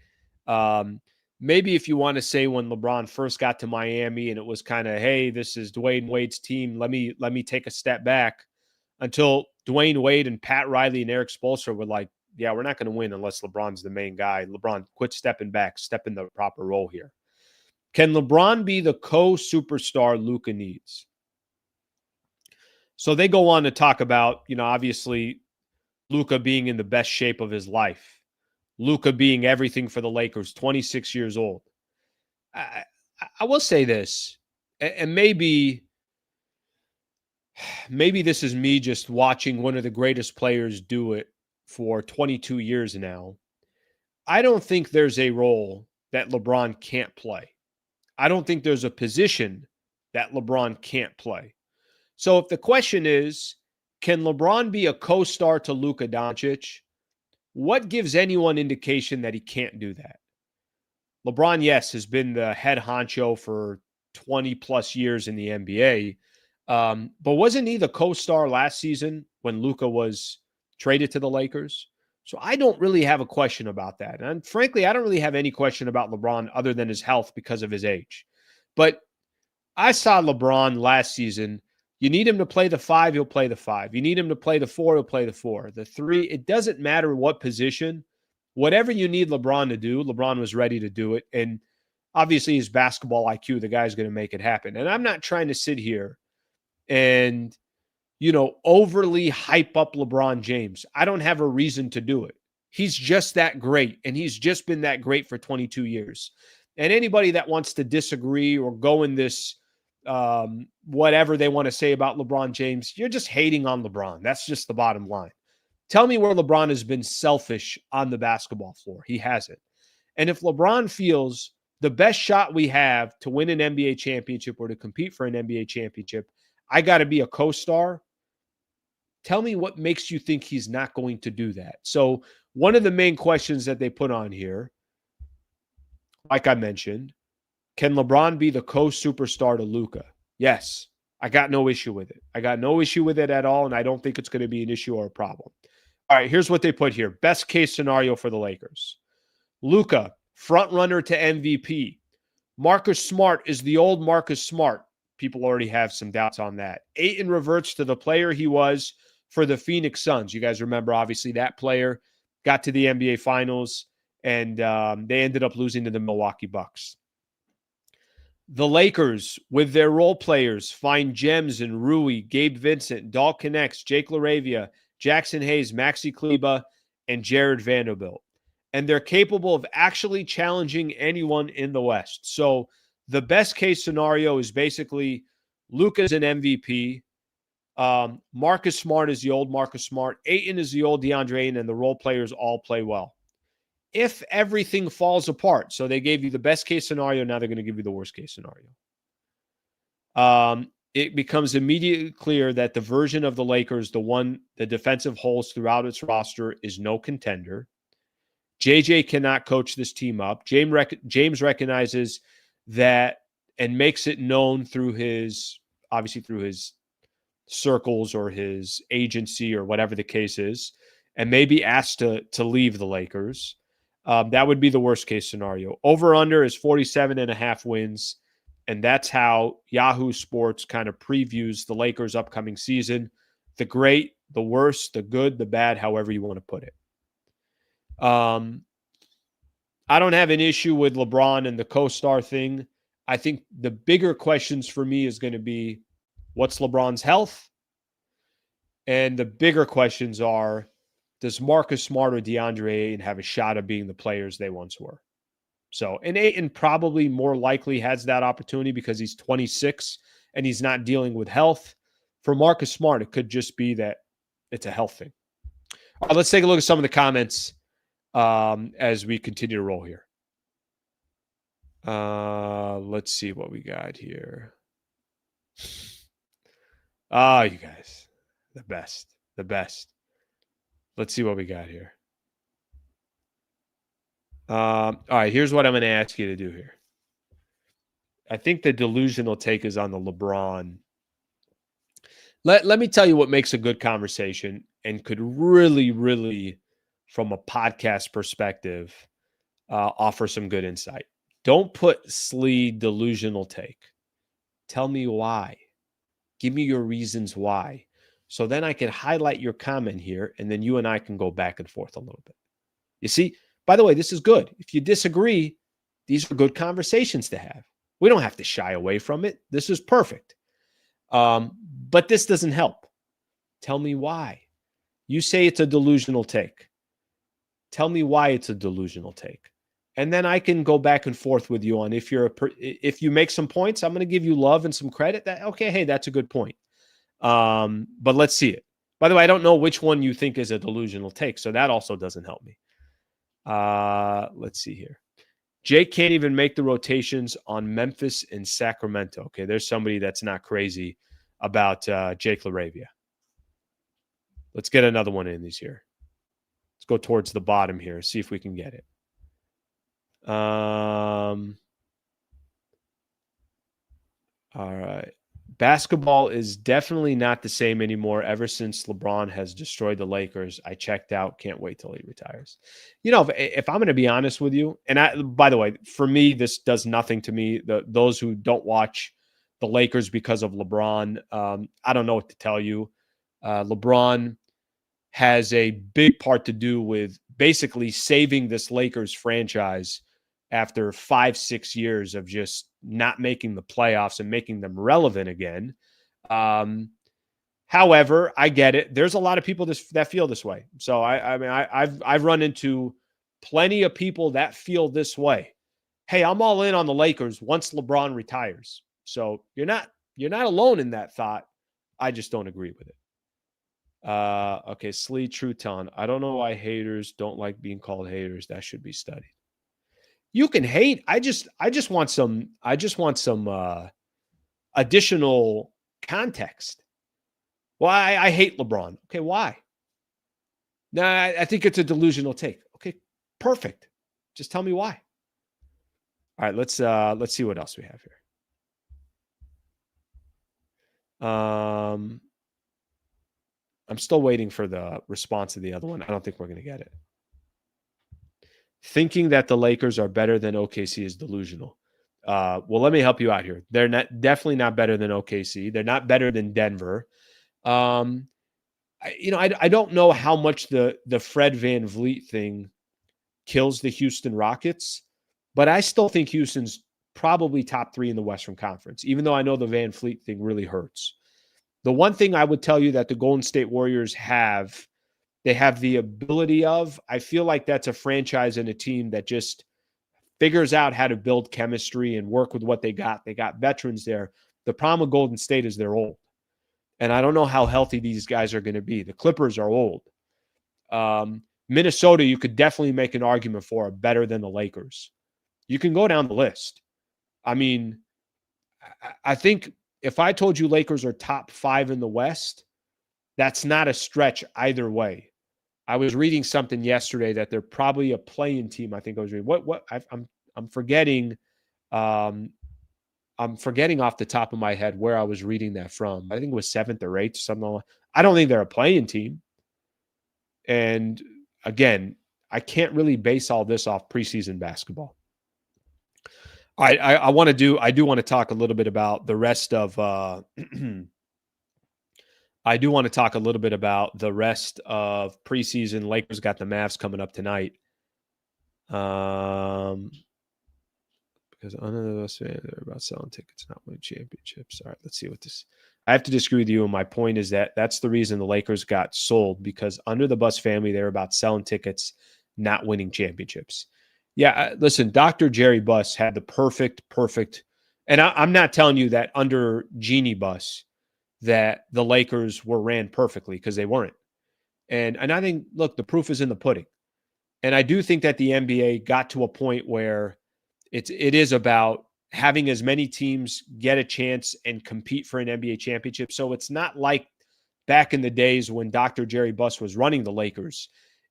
maybe if you want to say when LeBron first got to Miami and it was kind of, hey, this is Dwayne Wade's team. Let me take a step back, until Dwayne Wade and Pat Riley and Eric Spoelstra were like, yeah, we're not going to win unless LeBron's the main guy. LeBron, quit stepping back, step in the proper role here. Can LeBron be the co-superstar Luka needs? So they go on to talk about, obviously Luka being in the best shape of his life. Luka being everything for the Lakers, 26 years old. I will say this, and maybe this is me just watching one of the greatest players do it for 22 years now. I don't think there's a role that LeBron can't play. I don't think there's a position that LeBron can't play. So if the question is, can LeBron be a co-star to Luka Doncic? What gives anyone indication that he can't do that? LeBron, yes, has been the head honcho for 20 plus years in the NBA. But wasn't he the co-star last season when Luka was traded to the Lakers? So I don't really have a question about that. And frankly, I don't really have any question about LeBron other than his health because of his age. But I saw LeBron last season. You need him to play the 5, he'll play the 5. You need him to play the 4, he'll play the 4. The 3, it doesn't matter what position. Whatever you need LeBron to do, LeBron was ready to do it. And obviously his basketball IQ, the guy's going to make it happen. And I'm not trying to sit here and, overly hype up LeBron James. I don't have a reason to do it. He's just that great, and he's just been that great for 22 years. And anybody that wants to disagree or go in this whatever they want to say about LeBron James, you're just hating on LeBron. That's just the bottom line. Tell me where LeBron has been selfish on the basketball floor. He hasn't. And if LeBron feels the best shot we have to win an NBA championship or to compete for an NBA championship, I got to be a co-star. Tell me what makes you think he's not going to do that. So one of the main questions that they put on here, like I mentioned, can LeBron be the co-superstar to Luka? Yes. I got no issue with it. I got no issue with it at all, and I don't think it's going to be an issue or a problem. All right, here's what they put here. Best case scenario for the Lakers. Luka, front runner to MVP. Marcus Smart is the old Marcus Smart. People already have some doubts on that. Ayton reverts to the player he was for the Phoenix Suns. You guys remember, obviously, that player got to the NBA Finals, and they ended up losing to the Milwaukee Bucks. The Lakers, with their role players, find gems in Rui, Gabe Vincent, Dalton X, Jake LaRavia, Jackson Hayes, Maxi Kleber, and Jared Vanderbilt. And they're capable of actually challenging anyone in the West. So the best case scenario is basically Luka's an MVP. Marcus Smart is the old Marcus Smart. Ayton is the old DeAndre Ayton, and the role players all play well. If everything falls apart, so they gave you the best case scenario, now they're going to give you the worst case scenario. It becomes immediately clear that the version of the Lakers, the defensive holes throughout its roster, is no contender. JJ cannot coach this team up. James recognizes that and makes it known through his circles or his agency or whatever the case is, and maybe asked to leave the Lakers. That would be the worst case scenario. Over-under is 47.5 wins, and that's how Yahoo Sports kind of previews the Lakers' upcoming season. The great, the worst, the good, the bad, however you want to put it. I don't have an issue with LeBron and the co-star thing. I think the bigger questions for me is going to be, what's LeBron's health? And the bigger questions are, does Marcus Smart or DeAndre Ayton have a shot of being the players they once were? So, and Ayton probably more likely has that opportunity because he's 26 and he's not dealing with health. For Marcus Smart, it could just be that it's a health thing. All right, let's take a look at some of the comments as we continue to roll here. Let's see what we got here. You guys, the best. Let's see what we got here. All right, here's what I'm going to ask you to do here. I think the delusional take is on the LeBron. Let me tell you what makes a good conversation and could really, really, from a podcast perspective, offer some good insight. Don't put Slee delusional take. Tell me why. Give me your reasons why. So then I can highlight your comment here, and then you and I can go back and forth a little bit. You see, by the way, this is good. If you disagree, these are good conversations to have. We don't have to shy away from it. This is perfect. But this doesn't help. Tell me why. You say it's a delusional take. Tell me why it's a delusional take. And then I can go back and forth with you on if you make some points, I'm going to give you love and some credit. Okay, hey, that's a good point. But let's see it. By the way, I don't know which one you think is a delusional take, so that also doesn't help me. Let's see here. Jake can't even make the rotations on Memphis and Sacramento. Okay, there's somebody that's not crazy about Jake LaRavia. Let's get another one in these here. Let's go towards the bottom here, see if we can get it. All right. Basketball is definitely not the same anymore ever since LeBron has destroyed the Lakers. I checked out. Can't wait till he retires. You know, if I'm going to be honest with you, and by the way, for me, this does nothing to me. Those who don't watch the Lakers because of LeBron, I don't know what to tell you. LeBron has a big part to do with basically saving this Lakers franchise after 5-6 years of just not making the playoffs and making them relevant again. However, I get it. There's a lot of people that feel this way. So I've run into plenty of people that feel this way. hey, I'm all in on the Lakers once LeBron retires. So you're not alone in that thought. I just don't agree with it. Okay, Slee Truton. I don't know why haters don't like being called haters. That should be studied. You can hate. I just want some additional context. Why I hate LeBron. Okay, why? No, I think it's a delusional take. Okay, perfect. Just tell me why. All right, let's see what else we have here. I'm still waiting for the response to the other one. I don't think we're going to get it. Thinking that the Lakers are better than OKC is delusional. Well, let me help you out here. They're definitely not better than OKC. They're not better than Denver. I don't know how much the Fred VanVleet thing kills the Houston Rockets, but I still think Houston's probably top 3 in the Western Conference, even though I know the VanVleet thing really hurts. The one thing I would tell you that the Golden State Warriors have, they have the ability of, I feel like that's a franchise and a team that just figures out how to build chemistry and work with what they got. They got veterans there. The problem with Golden State is they're old. And I don't know how healthy these guys are going to be. The Clippers are old. Minnesota, you could definitely make an argument for, better than the Lakers. You can go down the list. I mean, I think if I told you Lakers are top 5 in the West, that's not a stretch either way. I was reading something yesterday that they're probably a play-in team. I think I was reading. I'm forgetting. I'm forgetting off the top of my head where I was reading that from. I think it was 7th or 8th, something like that. I don't think they're a play-in team. And again, I can't really base all this off preseason basketball. I do want to talk a little bit about the rest of I do want to talk a little bit about the rest of preseason. Lakers got the Mavs coming up tonight. Because under the they're about selling tickets, not winning championships. All right, let's see what this. I have to disagree with you, and my point is that that's the reason the Lakers got sold, because under the Bus family, they're about selling tickets, not winning championships. Yeah, listen, Dr. Jerry Buss had the perfect, and I'm not telling you that under Jeannie Buss that the Lakers were ran perfectly, because they weren't. And I think, look, the proof is in the pudding. And I do think that the NBA got to a point where it is about having as many teams get a chance and compete for an NBA championship. So it's not like back in the days when Dr. Jerry Buss was running the Lakers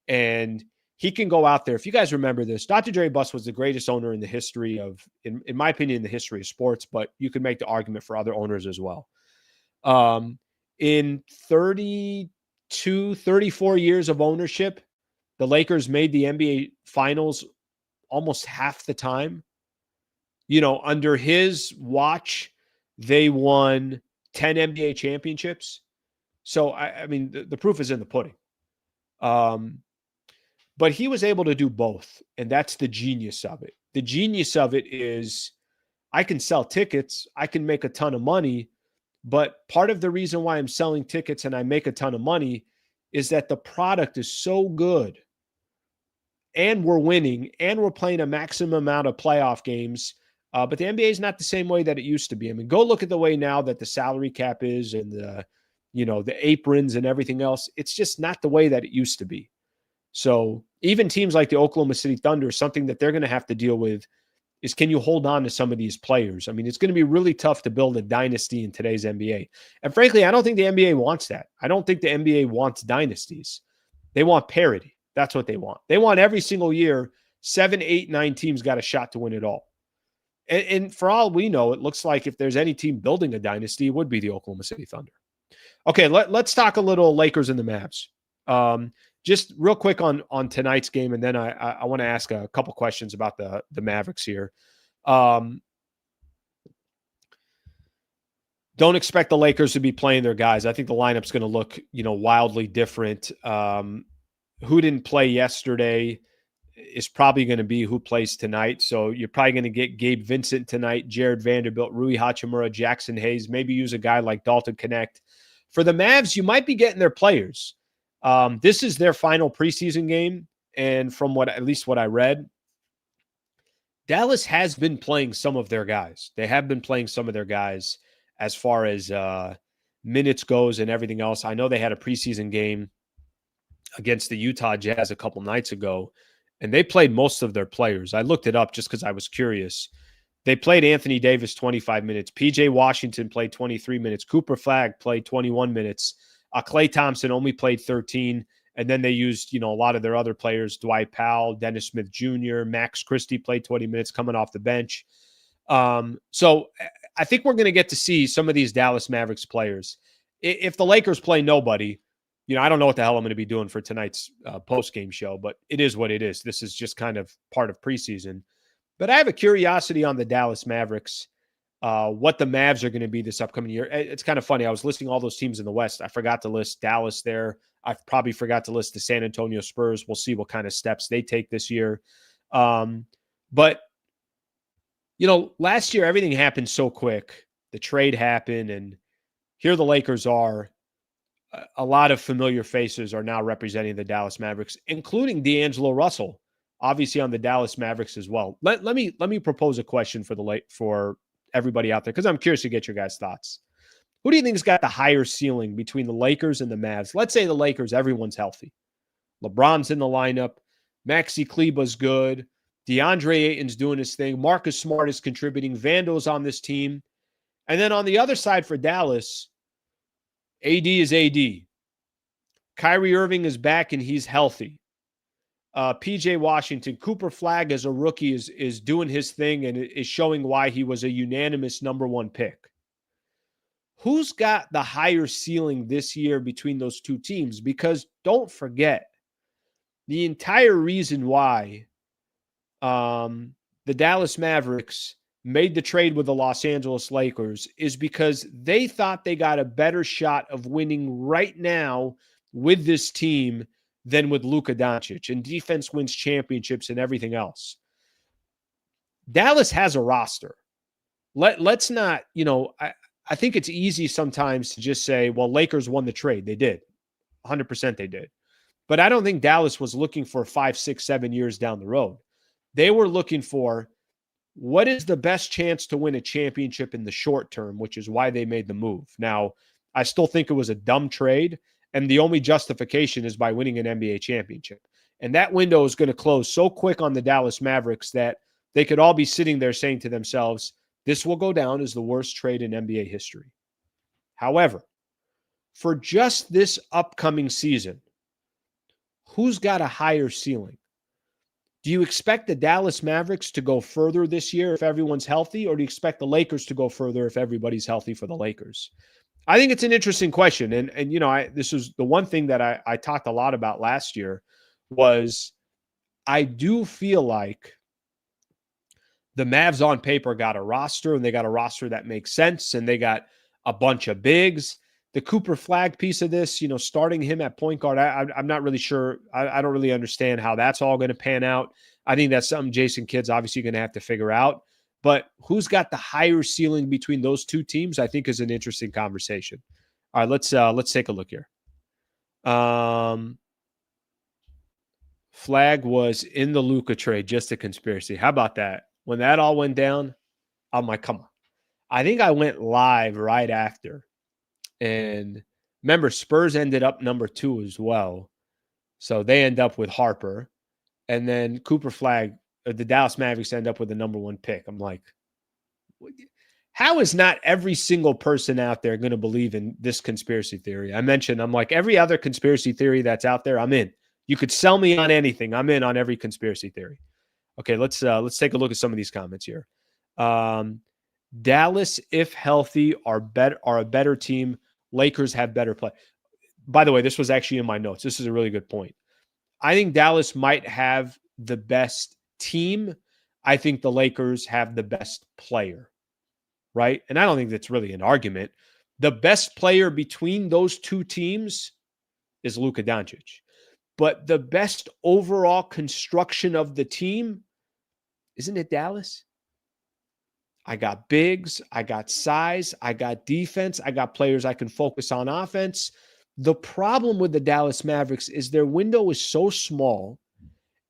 and he can go out there. If you guys remember this, Dr. Jerry Buss was the greatest owner in the history of, in my opinion, in the history of sports, but you could make the argument for other owners as well. In 32, 34 years of ownership, the Lakers made the NBA finals almost half the time. You know, under his watch, they won 10 NBA championships. So, I mean, the proof is in the pudding. But he was able to do both, and that's the genius of it. The genius of it is I can sell tickets, I can make a ton of money, but part of the reason why I'm selling tickets and I make a ton of money is that the product is so good and we're winning and we're playing a maximum amount of playoff games. But the NBA is not the same way that it used to be. I mean, go look at the way now that the salary cap is and the aprons and everything else. It's just not the way that it used to be. So even teams like the Oklahoma City Thunder, something that they're going to have to deal with is, can you hold on to some of these players? I mean, it's going to be really tough to build a dynasty in today's NBA. And frankly, I don't think the NBA wants that. I don't think the NBA wants dynasties. They want parity. That's what they want. They want every single year, 7, 8, 9 teams got a shot to win it all. And for all we know, it looks like if there's any team building a dynasty, it would be the Oklahoma City Thunder. Okay, let's talk a little Lakers and the Mavs. Just real quick on tonight's game, and then I want to ask a couple questions about the Mavericks here. Don't expect the Lakers to be playing their guys. I think the lineup's going to look, wildly different. Who didn't play yesterday is probably going to be who plays tonight. So you're probably going to get Gabe Vincent tonight, Jared Vanderbilt, Rui Hachimura, Jackson Hayes, maybe use a guy like Dalton Connect. For the Mavs, you might be getting their players. This is their final preseason game. And from what I read, Dallas has been playing some of their guys. They have been playing some of their guys as far as minutes goes and everything else. I know they had a preseason game against the Utah Jazz a couple nights ago, and they played most of their players. I looked it up just because I was curious. They played Anthony Davis 25 minutes. PJ Washington played 23 minutes. Cooper Flagg played 21 minutes. Klay Thompson only played 13. And then they used, a lot of their other players, Dwight Powell, Dennis Smith Jr., Max Christie played 20 minutes coming off the bench. So I think we're going to get to see some of these Dallas Mavericks players. If the Lakers play nobody, I don't know what the hell I'm going to be doing for tonight's post-game show, but it is what it is. This is just kind of part of preseason. But I have a curiosity on the Dallas Mavericks, what the Mavs are going to be this upcoming year. It's kind of funny. I was listing all those teams in the West. I forgot to list Dallas there. I probably forgot to list the San Antonio Spurs. We'll see what kind of steps they take this year. But, last year, everything happened so quick. The trade happened, and here the Lakers are. A lot of familiar faces are now representing the Dallas Mavericks, including D'Angelo Russell, obviously on the Dallas Mavericks as well. Let me propose a question for everybody out there, because I'm curious to get your guys' thoughts. Who do you think has got the higher ceiling between the Lakers and the Mavs? Let's say the Lakers, everyone's healthy. LeBron's in the lineup. Maxi Kleber's good. DeAndre Ayton's doing his thing. Marcus Smart is contributing. Vando's on this team. And then on the other side for Dallas, AD is AD. Kyrie Irving is back and he's healthy. PJ Washington, Cooper Flagg as a rookie is doing his thing and is showing why he was a unanimous number one pick. Who's got the higher ceiling this year between those two teams? Because don't forget, the entire reason why the Dallas Mavericks made the trade with the Los Angeles Lakers is because they thought they got a better shot of winning right now with this team than with Luka Doncic, and defense wins championships and everything else. Dallas has a roster. Let's not, I think it's easy sometimes to just say, well, Lakers won the trade. They did. 100% they did. But I don't think Dallas was looking for 5, 6, 7 years down the road. They were looking for what is the best chance to win a championship in the short term, which is why they made the move. Now, I still think it was a dumb trade, and the only justification is by winning an NBA championship. And that window is going to close so quick on the Dallas Mavericks that they could all be sitting there saying to themselves, this will go down as the worst trade in NBA history. However, for just this upcoming season, who's got a higher ceiling? Do you expect the Dallas Mavericks to go further this year if everyone's healthy, or do you expect the Lakers to go further if everybody's healthy for the Lakers? I think it's an interesting question. And this was the one thing that I talked a lot about last year was I do feel like the Mavs on paper got a roster, and they got a roster that makes sense, and they got a bunch of bigs. The Cooper Flagg piece of this, starting him at point guard, I'm not really sure. I don't really understand how that's all going to pan out. I think that's something Jason Kidd's obviously going to have to figure out. But who's got the higher ceiling between those two teams, I think is an interesting conversation. All right, let's take a look here. Flagg was in the Luka trade, just a conspiracy. How about that? When that all went down, I'm like, come on. I think I went live right after. And remember, Spurs ended up number 2 as well. So they end up with Harper. And then Cooper Flagg, the Dallas Mavericks end up with the number 1 pick. I'm like, how is not every single person out there going to believe in this conspiracy theory? I'm like, every other conspiracy theory that's out there, I'm in. You could sell me on anything. I'm in on every conspiracy theory. Okay, let's take a look at some of these comments here. Dallas, if healthy, are a better team. Lakers have better play. By the way, this was actually in my notes. This is a really good point. I think Dallas might have the best team. I think the Lakers have the best player, right? And I don't think that's really an argument. The best player between those two teams is Luka Doncic. But the best overall construction of the team, isn't it Dallas? I got bigs, I got size, I got defense, I got players I can focus on offense. The problem with the Dallas Mavericks is their window is so small,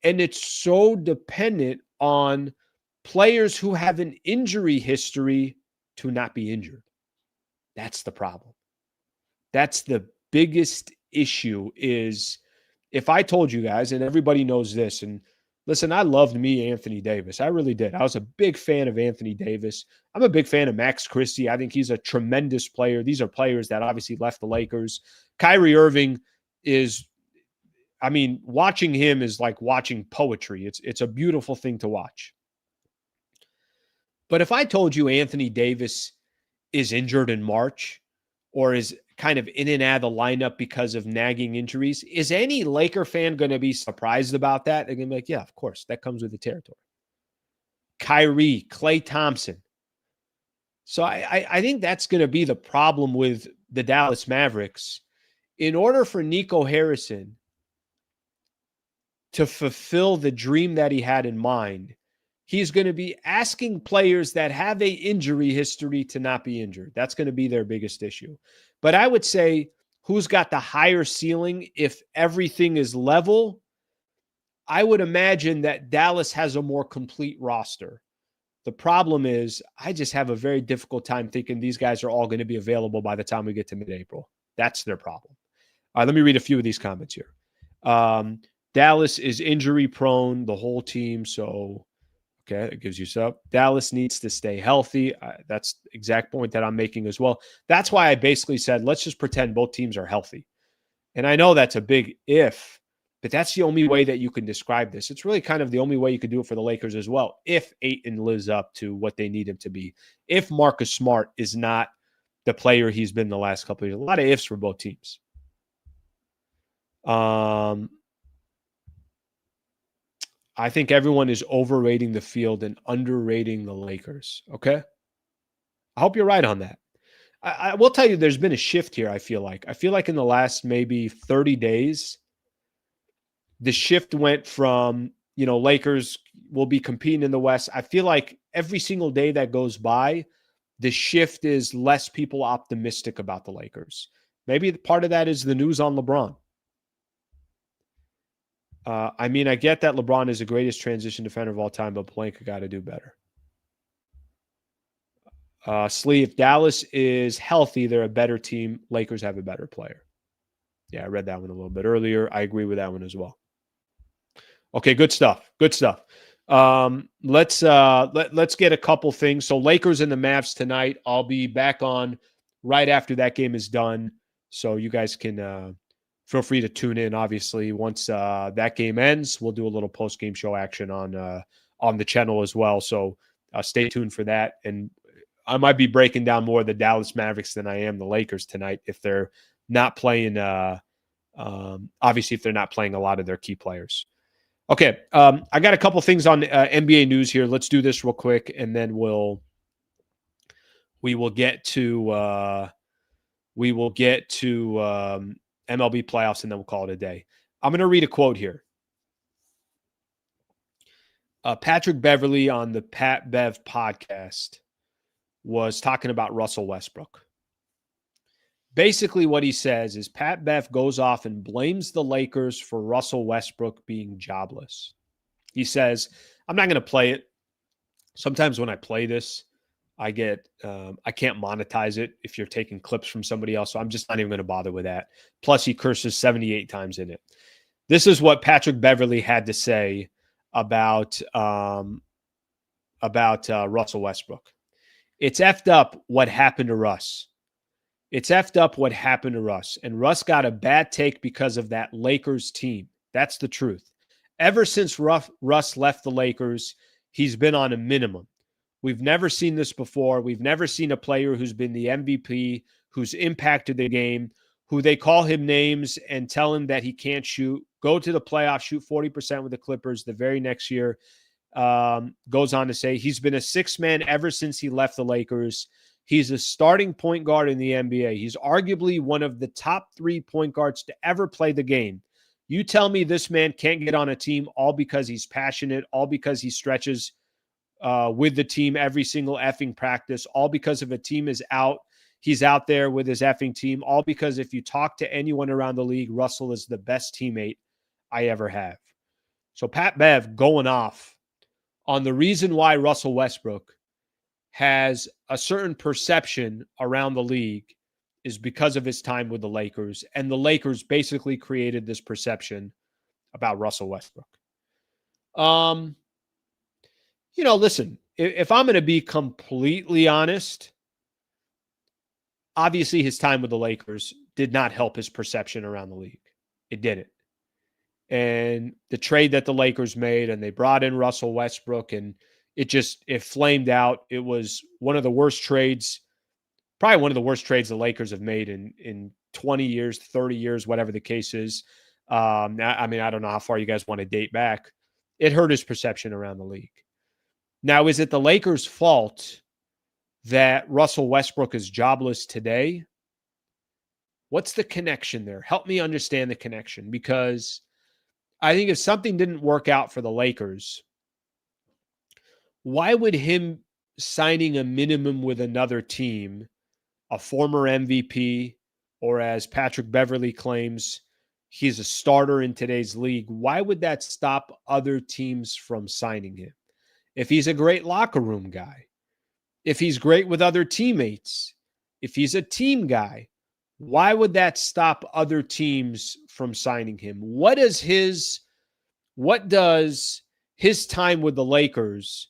and it's so dependent on players who have an injury history to not be injured. That's the problem. That's the biggest issue. Is if I told you guys, and everybody knows this, and listen, I loved me Anthony Davis. I really did. I was a big fan of Anthony Davis. I'm a big fan of Max Christie. I think he's a tremendous player. These are players that obviously left the Lakers. Kyrie Irving is, I mean, watching him is like watching poetry. It's a beautiful thing to watch. But if I told you Anthony Davis is injured in March or is kind of in and out of the lineup because of nagging injuries, is any Laker fan going to be surprised about that? They're going to be like, yeah, of course, that comes with the territory. Kyrie, Klay Thompson. So I think that's going to be the problem with the Dallas Mavericks. In order for Nico Harrison to fulfill the dream that he had in mind, he's going to be asking players that have a injury history to not be injured. That's going to be their biggest issue. But I would say who's got the higher ceiling if everything is level? I would imagine that Dallas has a more complete roster. The problem is I just have a very difficult time thinking these guys are all going to be available by the time we get to mid-April. That's their problem. All right, let me read a few of these comments here. Dallas is injury prone, the whole team. So, okay, it gives you stuff. Dallas needs to stay healthy. That's the exact point that I'm making as well. That's why I basically said, let's just pretend both teams are healthy. And I know that's a big if, but that's the only way that you can describe this. It's really kind of the only way you could do it for the Lakers as well. If Ayton lives up to what they need him to be, if Marcus Smart is not the player he's been the last couple of years, a lot of ifs for both teams. I think everyone is overrating the field and underrating the Lakers. Okay. I hope you're right on that. I will tell you, there's been a shift here. I feel like in the last maybe 30 days, the shift went from, Lakers will be competing in the West. I feel like every single day that goes by, the shift is less people optimistic about the Lakers. Maybe part of that is the news on LeBron. I get that LeBron is the greatest transition defender of all time, but Pelinka got to do better. Slee, if Dallas is healthy, they're a better team. Lakers have a better player. Yeah, I read that one a little bit earlier. I agree with that one as well. Okay, good stuff. Good stuff. Let's get a couple things. So Lakers and the Mavs tonight. I'll be back on right after that game is done. So you guys can feel free to tune in. Obviously, once that game ends, we'll do a little post-game show action on the channel as well. So stay tuned for that. And I might be breaking down more of the Dallas Mavericks than I am the Lakers tonight if they're not playing. Obviously, if they're not playing a lot of their key players. Okay, I got a couple things on NBA news here. Let's do this real quick, and then we will get to MLB playoffs, and then we'll call it a day. I'm going to read a quote here. Patrick Beverley on the Pat Bev podcast was talking about Russell Westbrook. Basically, what he says is Pat Bev goes off and blames the Lakers for Russell Westbrook being jobless. He says, I'm not going to play it. Sometimes when I play this, I can't monetize it if you're taking clips from somebody else. So I'm just not even going to bother with that. Plus, he curses 78 times in it. This is what Patrick Beverley had to say about Russell Westbrook. It's effed up what happened to Russ. It's effed up what happened to Russ. And Russ got a bad take because of that Lakers team. That's the truth. Ever since Russ left the Lakers, he's been on a minimum. We've never seen this before. We've never seen a player who's been the MVP, who's impacted the game, who they call him names and tell him that he can't shoot, go to the playoffs, shoot 40% with the Clippers the very next year. Goes on to say he's been a sixth man ever since he left the Lakers. He's a starting point guard in the NBA. He's arguably one of the top 3 point guards to ever play the game. You tell me this man can't get on a team all because he's passionate, all because he stretches with the team every single effing practice, all because if a team is out, he's out there with his effing team, all because if you talk to anyone around the league, Russell is the best teammate I ever have. So Pat Bev going off on the reason why Russell Westbrook has a certain perception around the league is because of his time with the Lakers. And the Lakers basically created this perception about Russell Westbrook. Listen, if I'm going to be completely honest, obviously his time with the Lakers did not help his perception around the league. It didn't. And the trade that the Lakers made, and they brought in Russell Westbrook, and it flamed out. It was one of the worst trades, probably one of the worst trades the Lakers have made in 20 years, 30 years, whatever the case is. I don't know how far you guys want to date back. It hurt his perception around the league. Now, is it the Lakers' fault that Russell Westbrook is jobless today? What's the connection there? Help me understand the connection, because I think if something didn't work out for the Lakers, why would him signing a minimum with another team, a former MVP, or as Patrick Beverley claims, he's a starter in today's league, why would that stop other teams from signing him? If he's a great locker room guy, if he's great with other teammates, if he's a team guy, why would that stop other teams from signing him? What does his time with the Lakers,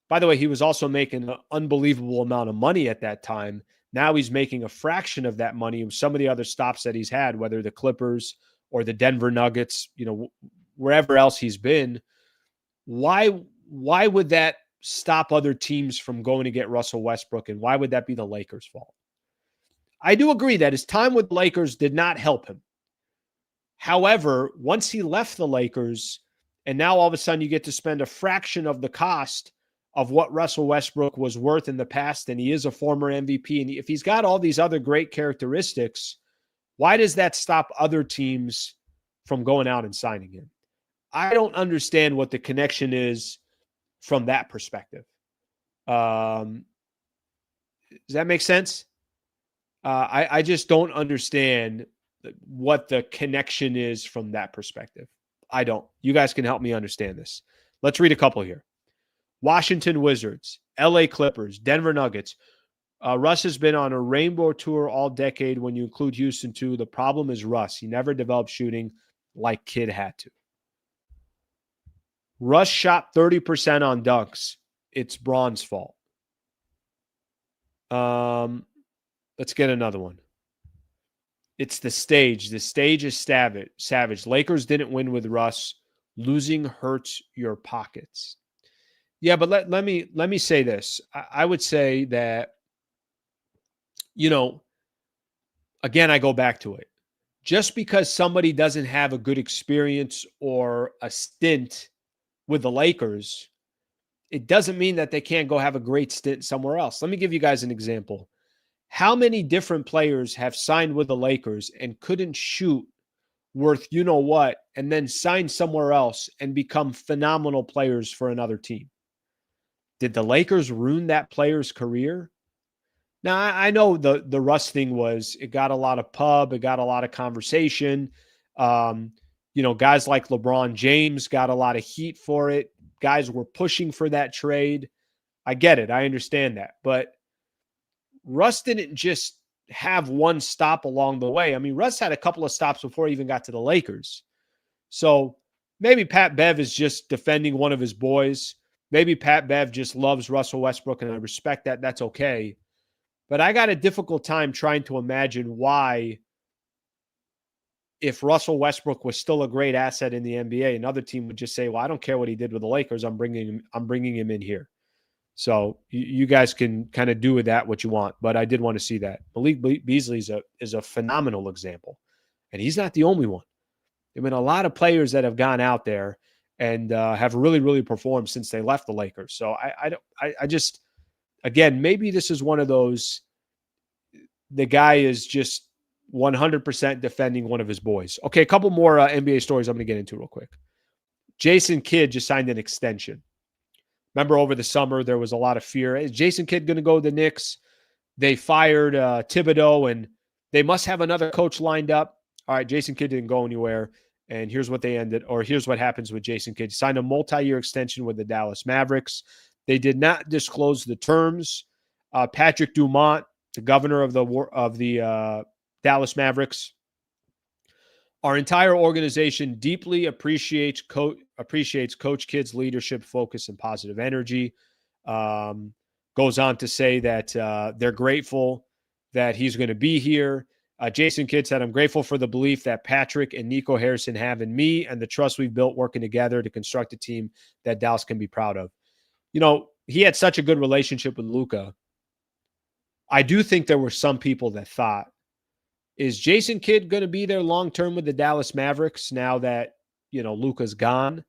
by the way, he was also making an unbelievable amount of money at that time. Now he's making a fraction of that money with some of the other stops that he's had, whether the Clippers or the Denver Nuggets, wherever else he's been. Why would that stop other teams from going to get Russell Westbrook, and why would that be the Lakers' fault? I do agree that his time with the Lakers did not help him. However, once he left the Lakers, and now all of a sudden you get to spend a fraction of the cost of what Russell Westbrook was worth in the past, and he is a former MVP, and if he's got all these other great characteristics, why does that stop other teams from going out and signing him? I don't understand what the connection is from that perspective. Does that make sense? I just don't understand what the connection is from that perspective. I don't. You guys can help me understand this. Let's read a couple here. Washington Wizards, LA Clippers, Denver Nuggets. Russ has been on a rainbow tour all decade when you include Houston too. The problem is Russ. He never developed shooting like Kidd had to. Russ shot 30% on dunks. It's Bron's fault. Let's get another one. It's the stage. The stage is savage. Lakers didn't win with Russ. Losing hurts your pockets. Yeah, but let me say this. I would say that, again, I go back to it. Just because somebody doesn't have a good experience or a stint with the Lakers, it doesn't mean that they can't go have a great stint somewhere else. Let me give you guys an example. How many different players have signed with the Lakers and couldn't shoot worth what, and then sign somewhere else and become phenomenal players for another team? Did the Lakers ruin that player's career? Now, I know the Russ thing it got a lot of pub, it got a lot of conversation. Guys like LeBron James got a lot of heat for it. Guys were pushing for that trade. I get it. I understand that. But Russ didn't just have one stop along the way. I mean, Russ had a couple of stops before he even got to the Lakers. So maybe Pat Bev is just defending one of his boys. Maybe Pat Bev just loves Russell Westbrook, and I respect that. That's okay. But I got a difficult time trying to imagine why, if Russell Westbrook was still a great asset in the NBA, another team would just say, well, I don't care what he did with the Lakers. I'm bringing him in here. So you guys can kind of do with that what you want. But I did want to see that. Malik Beasley is a phenomenal example. And he's not the only one. There have been a lot of players that have gone out there and have really, really performed since they left the Lakers. So I just, again, maybe this is one of those, the guy is just 100% defending one of his boys. Okay, a couple more NBA stories I'm going to get into real quick. Jason Kidd just signed an extension. Remember over the summer, there was a lot of fear. Is Jason Kidd going to go to the Knicks? They fired Thibodeau, and they must have another coach lined up. All right, Jason Kidd didn't go anywhere. And here's what here's what happens with Jason Kidd. He signed a multi-year extension with the Dallas Mavericks. They did not disclose the terms. Patrick Dumont, the governor of the Dallas Mavericks, our entire organization deeply appreciates Coach Kidd's leadership, focus, and positive energy. Goes on to say that they're grateful that he's going to be here. Jason Kidd said, "I'm grateful for the belief that Patrick and Nico Harrison have in me and the trust we've built working together to construct a team that Dallas can be proud of." You know, he had such a good relationship with Luka. I do think there were some people that thought, is Jason Kidd going to be there long-term with the Dallas Mavericks now that, Luka's gone?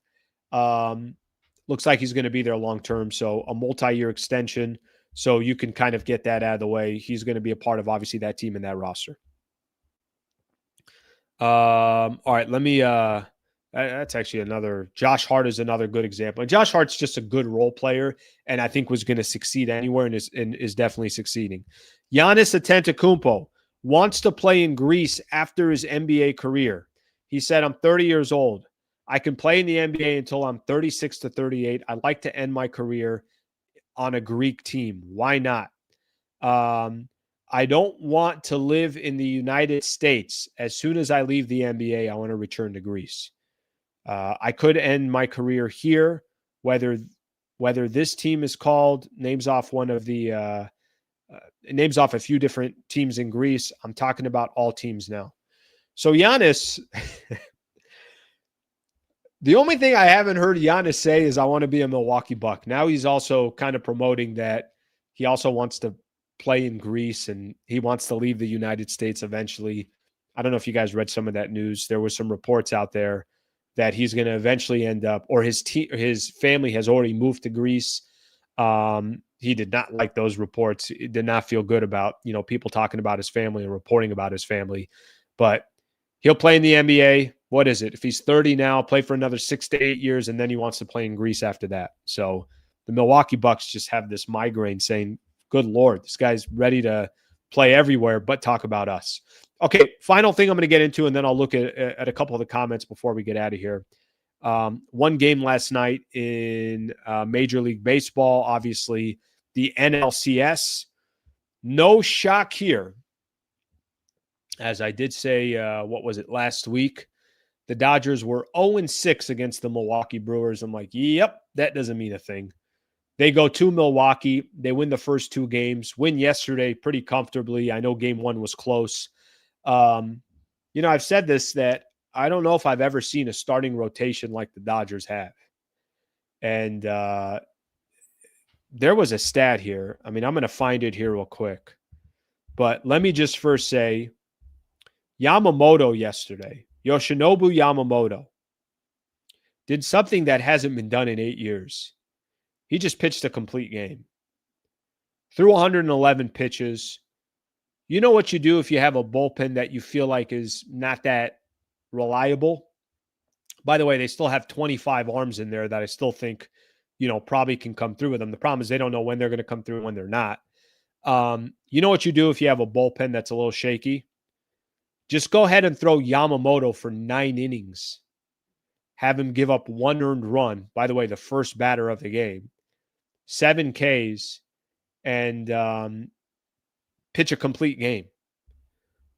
Looks like he's going to be there long-term. So a multi-year extension. So you can kind of get that out of the way. He's going to be a part of, obviously, that team and that roster. All right, let me that's actually another. Josh Hart is another good example. And Josh Hart's just a good role player, and I think was going to succeed anywhere and is definitely succeeding. Giannis Antetokounmpo wants to play in Greece after his NBA career. He said, "I'm 30 years old. I can play in the NBA until I'm 36 to 38. I'd like to end my career on a Greek team. Why not? I don't want to live in the United States. As soon as I leave the NBA, I want to return to Greece. I could end my career here, whether this team is called," names off names off a few different teams in Greece. I'm talking about all teams now. So Giannis, the only thing I haven't heard Giannis say is, "I want to be a Milwaukee Buck." Now he's also kind of promoting that he also wants to play in Greece and he wants to leave the United States eventually. I don't know if you guys read some of that news. There was some reports out there that he's going to eventually end up, or his family has already moved to Greece. He did not like those reports. He did not feel good about, people talking about his family and reporting about his family. But he'll play in the NBA. What is it? If he's 30 now, play for another 6 to 8 years, and then he wants to play in Greece after that. So the Milwaukee Bucks just have this migraine saying, good Lord, this guy's ready to play everywhere, but talk about us. Okay, final thing I'm going to get into, and then I'll look at a couple of the comments before we get out of here. One game last night in Major League Baseball, obviously the NLCS. No shock here. As I did say, last week? The Dodgers were 0-6 against the Milwaukee Brewers. I'm like, yep, that doesn't mean a thing. They go to Milwaukee. They win the first 2 games, win yesterday pretty comfortably. I know game 1 was close. I've said this, that I don't know if I've ever seen a starting rotation like the Dodgers have. And there was a stat here. I mean, I'm going to find it here real quick. But let me just first say, Yamamoto yesterday, Yoshinobu Yamamoto, did something that hasn't been done in 8 years. He just pitched a complete game. Threw 111 pitches. You know what you do if you have a bullpen that you feel like is not that reliable? By the way, they still have 25 arms in there that I still think, probably can come through with them. The problem is they don't know when they're going to come through and when they're not. You know what you do if you have a bullpen that's a little shaky? Just go ahead and throw Yamamoto for 9 innings. Have him give up 1 earned run. By the way, the first batter of the game. 7 Ks. And pitch a complete game.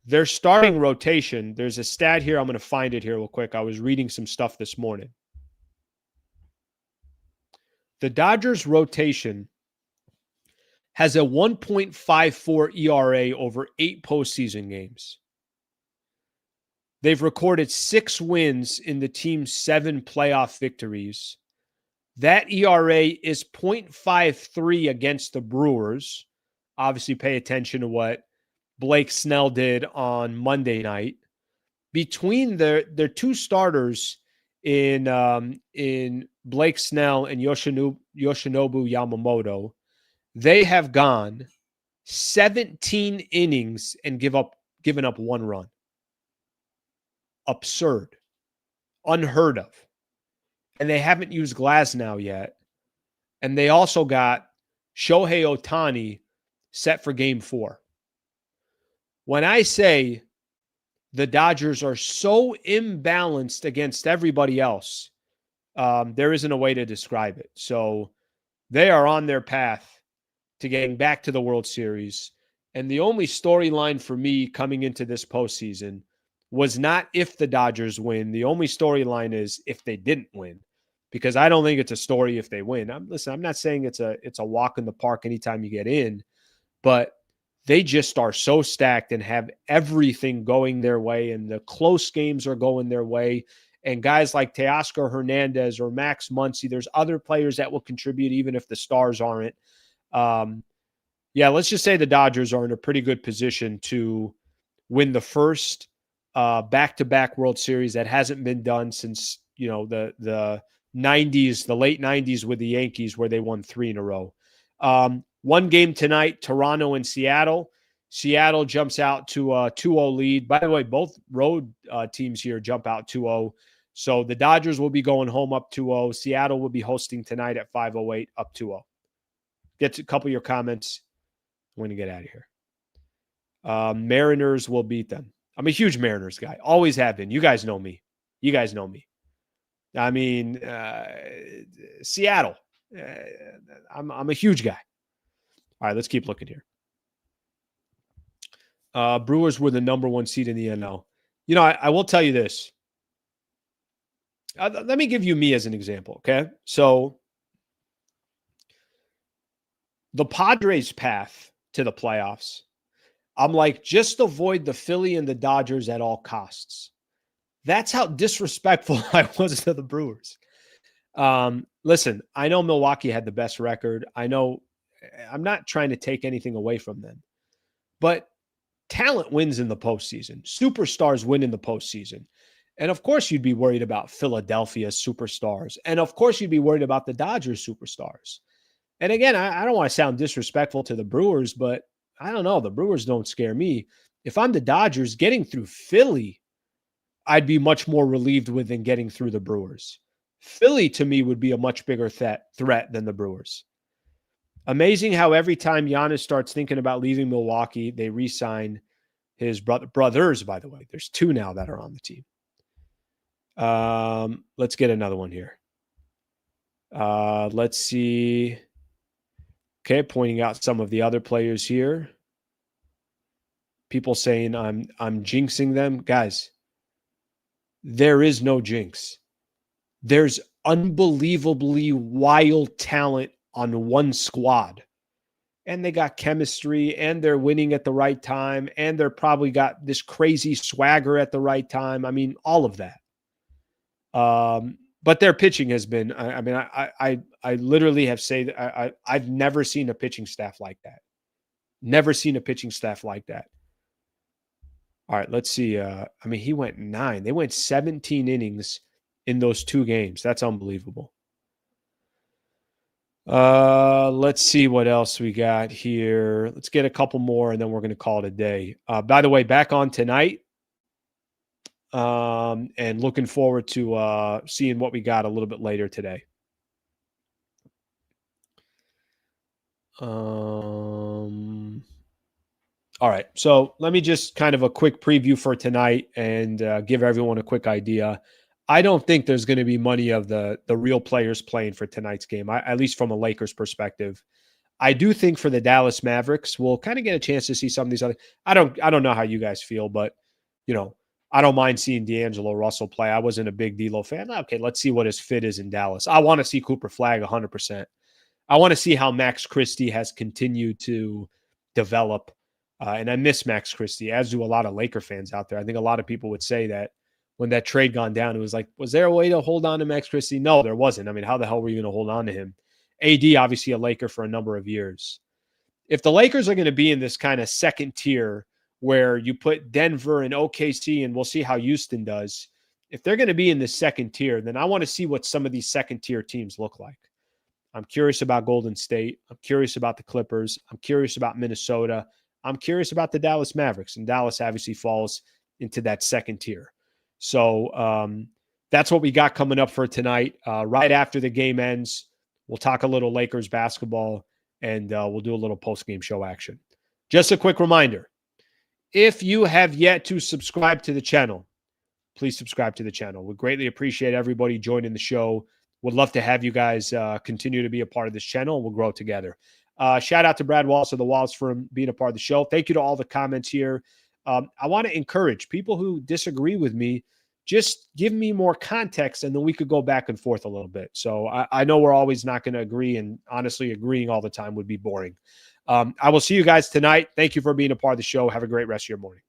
Their starting rotation, there's a stat here. I'm going to find it here real quick. I was reading some stuff this morning. The Dodgers rotation has a 1.54 ERA over 8 postseason games. They've recorded 6 wins in the team's 7 playoff victories. That ERA is 0.53 against the Brewers. Obviously, pay attention to what Blake Snell did on Monday night. Between their 2 starters in Blake Snell and Yoshinobu Yamamoto, they have gone 17 innings and given up 1 run. Absurd. Unheard of. And they haven't used Glasnow yet. And they also got Shohei Ohtani set for game 4. When I say the Dodgers are so imbalanced against everybody else. There isn't a way to describe it. So they are on their path to getting back to the World Series. And the only storyline for me coming into this postseason was not if the Dodgers win. The only storyline is if they didn't win, because I don't think it's a story if they win. I'm not saying it's a walk in the park anytime you get in, but they just are so stacked and have everything going their way, and the close games are going their way. And guys like Teoscar Hernandez or Max Muncy, there's other players that will contribute even if the stars aren't. Let's just say the Dodgers are in a pretty good position to win the first back-to-back World Series that hasn't been done since, the 90s, the late 90s with the Yankees, where they won 3 in a row. One game tonight, Toronto and Seattle. Seattle jumps out to a 2-0 lead. By the way, both road teams here jump out 2-0. So the Dodgers will be going home up 2-0. Seattle will be hosting tonight at 5:08 up 2-0. Get to a couple of your comments. I'm going to get out of here. Mariners will beat them. I'm a huge Mariners guy. Always have been. You guys know me. I mean, Seattle. I'm a huge guy. All right, let's keep looking here. Brewers were the number 1 seed in the NL. I will tell you this. Let me give you me as an example, okay? So the Padres' path to the playoffs, I'm like, just avoid the Philly and the Dodgers at all costs. That's how disrespectful I was to the Brewers. Listen, I know Milwaukee had the best record. I know I'm not trying to take anything away from them, but talent wins in the postseason. Superstars win in the postseason. And of course, you'd be worried about Philadelphia's superstars. And of course, you'd be worried about the Dodgers superstars. And again, I don't want to sound disrespectful to the Brewers, but I don't know. The Brewers don't scare me. If I'm the Dodgers, getting through Philly, I'd be much more relieved with than getting through the Brewers. Philly, to me, would be a much bigger threat than the Brewers. Amazing how every time Giannis starts thinking about leaving Milwaukee, they re-sign his brothers, by the way. There's 2 now that are on the team. Let's get another one here. Let's see. Okay, pointing out some of the other players here. People saying I'm jinxing them. Guys, there is no jinx. There's unbelievably wild talent on one squad. And they got chemistry, and they're winning at the right time, and they're probably got this crazy swagger at the right time. I mean, all of that. But their pitching has been, I literally have said I've never seen a pitching staff like that. Never seen a pitching staff like that. All right, let's see. He went 9. They went 17 innings in those 2 games. That's unbelievable. Let's see what else we got here. Let's get a couple more, and then we're going to call it a day. By the way, back on tonight. And looking forward to seeing what we got a little bit later today. All right, so let me just kind of a quick preview for tonight and give everyone a quick idea. I don't think there's going to be many of the real players playing for tonight's game, at least from a Lakers perspective. I do think for the Dallas Mavericks, we'll kind of get a chance to see some of these other. I don't know how you guys feel, but I don't mind seeing D'Angelo Russell play. I wasn't a big D'Lo fan. Okay, let's see what his fit is in Dallas. I want to see Cooper Flagg 100%. I want to see how Max Christie has continued to develop. And I miss Max Christie, as do a lot of Laker fans out there. I think a lot of people would say that when that trade gone down, it was like, was there a way to hold on to Max Christie? No, there wasn't. I mean, how the hell were you going to hold on to him? AD, obviously a Laker for a number of years. If the Lakers are going to be in this kind of second tier where you put Denver and OKC, and we'll see how Houston does. If they're going to be in this second tier, then I want to see what some of these second tier teams look like. I'm curious about Golden State. I'm curious about the Clippers. I'm curious about Minnesota. I'm curious about the Dallas Mavericks, and Dallas obviously falls into that second tier. So that's what we got coming up for tonight. Right after the game ends, we'll talk a little Lakers basketball, and we'll do a little post-game show action. Just a quick reminder. If you have yet to subscribe to the channel, please subscribe to the channel. We greatly appreciate everybody joining the show. Would love to have you guys continue to be a part of this channel, and we'll grow together. Shout out to Brad Wallace of the Wallace Firm being a part of the show. Thank you to all the comments here. I want to encourage people who disagree with me, just give me more context, and then we could go back and forth a little bit. So I know we're always not going to agree, and honestly, agreeing all the time would be boring. I will see you guys tonight. Thank you for being a part of the show. Have a great rest of your morning.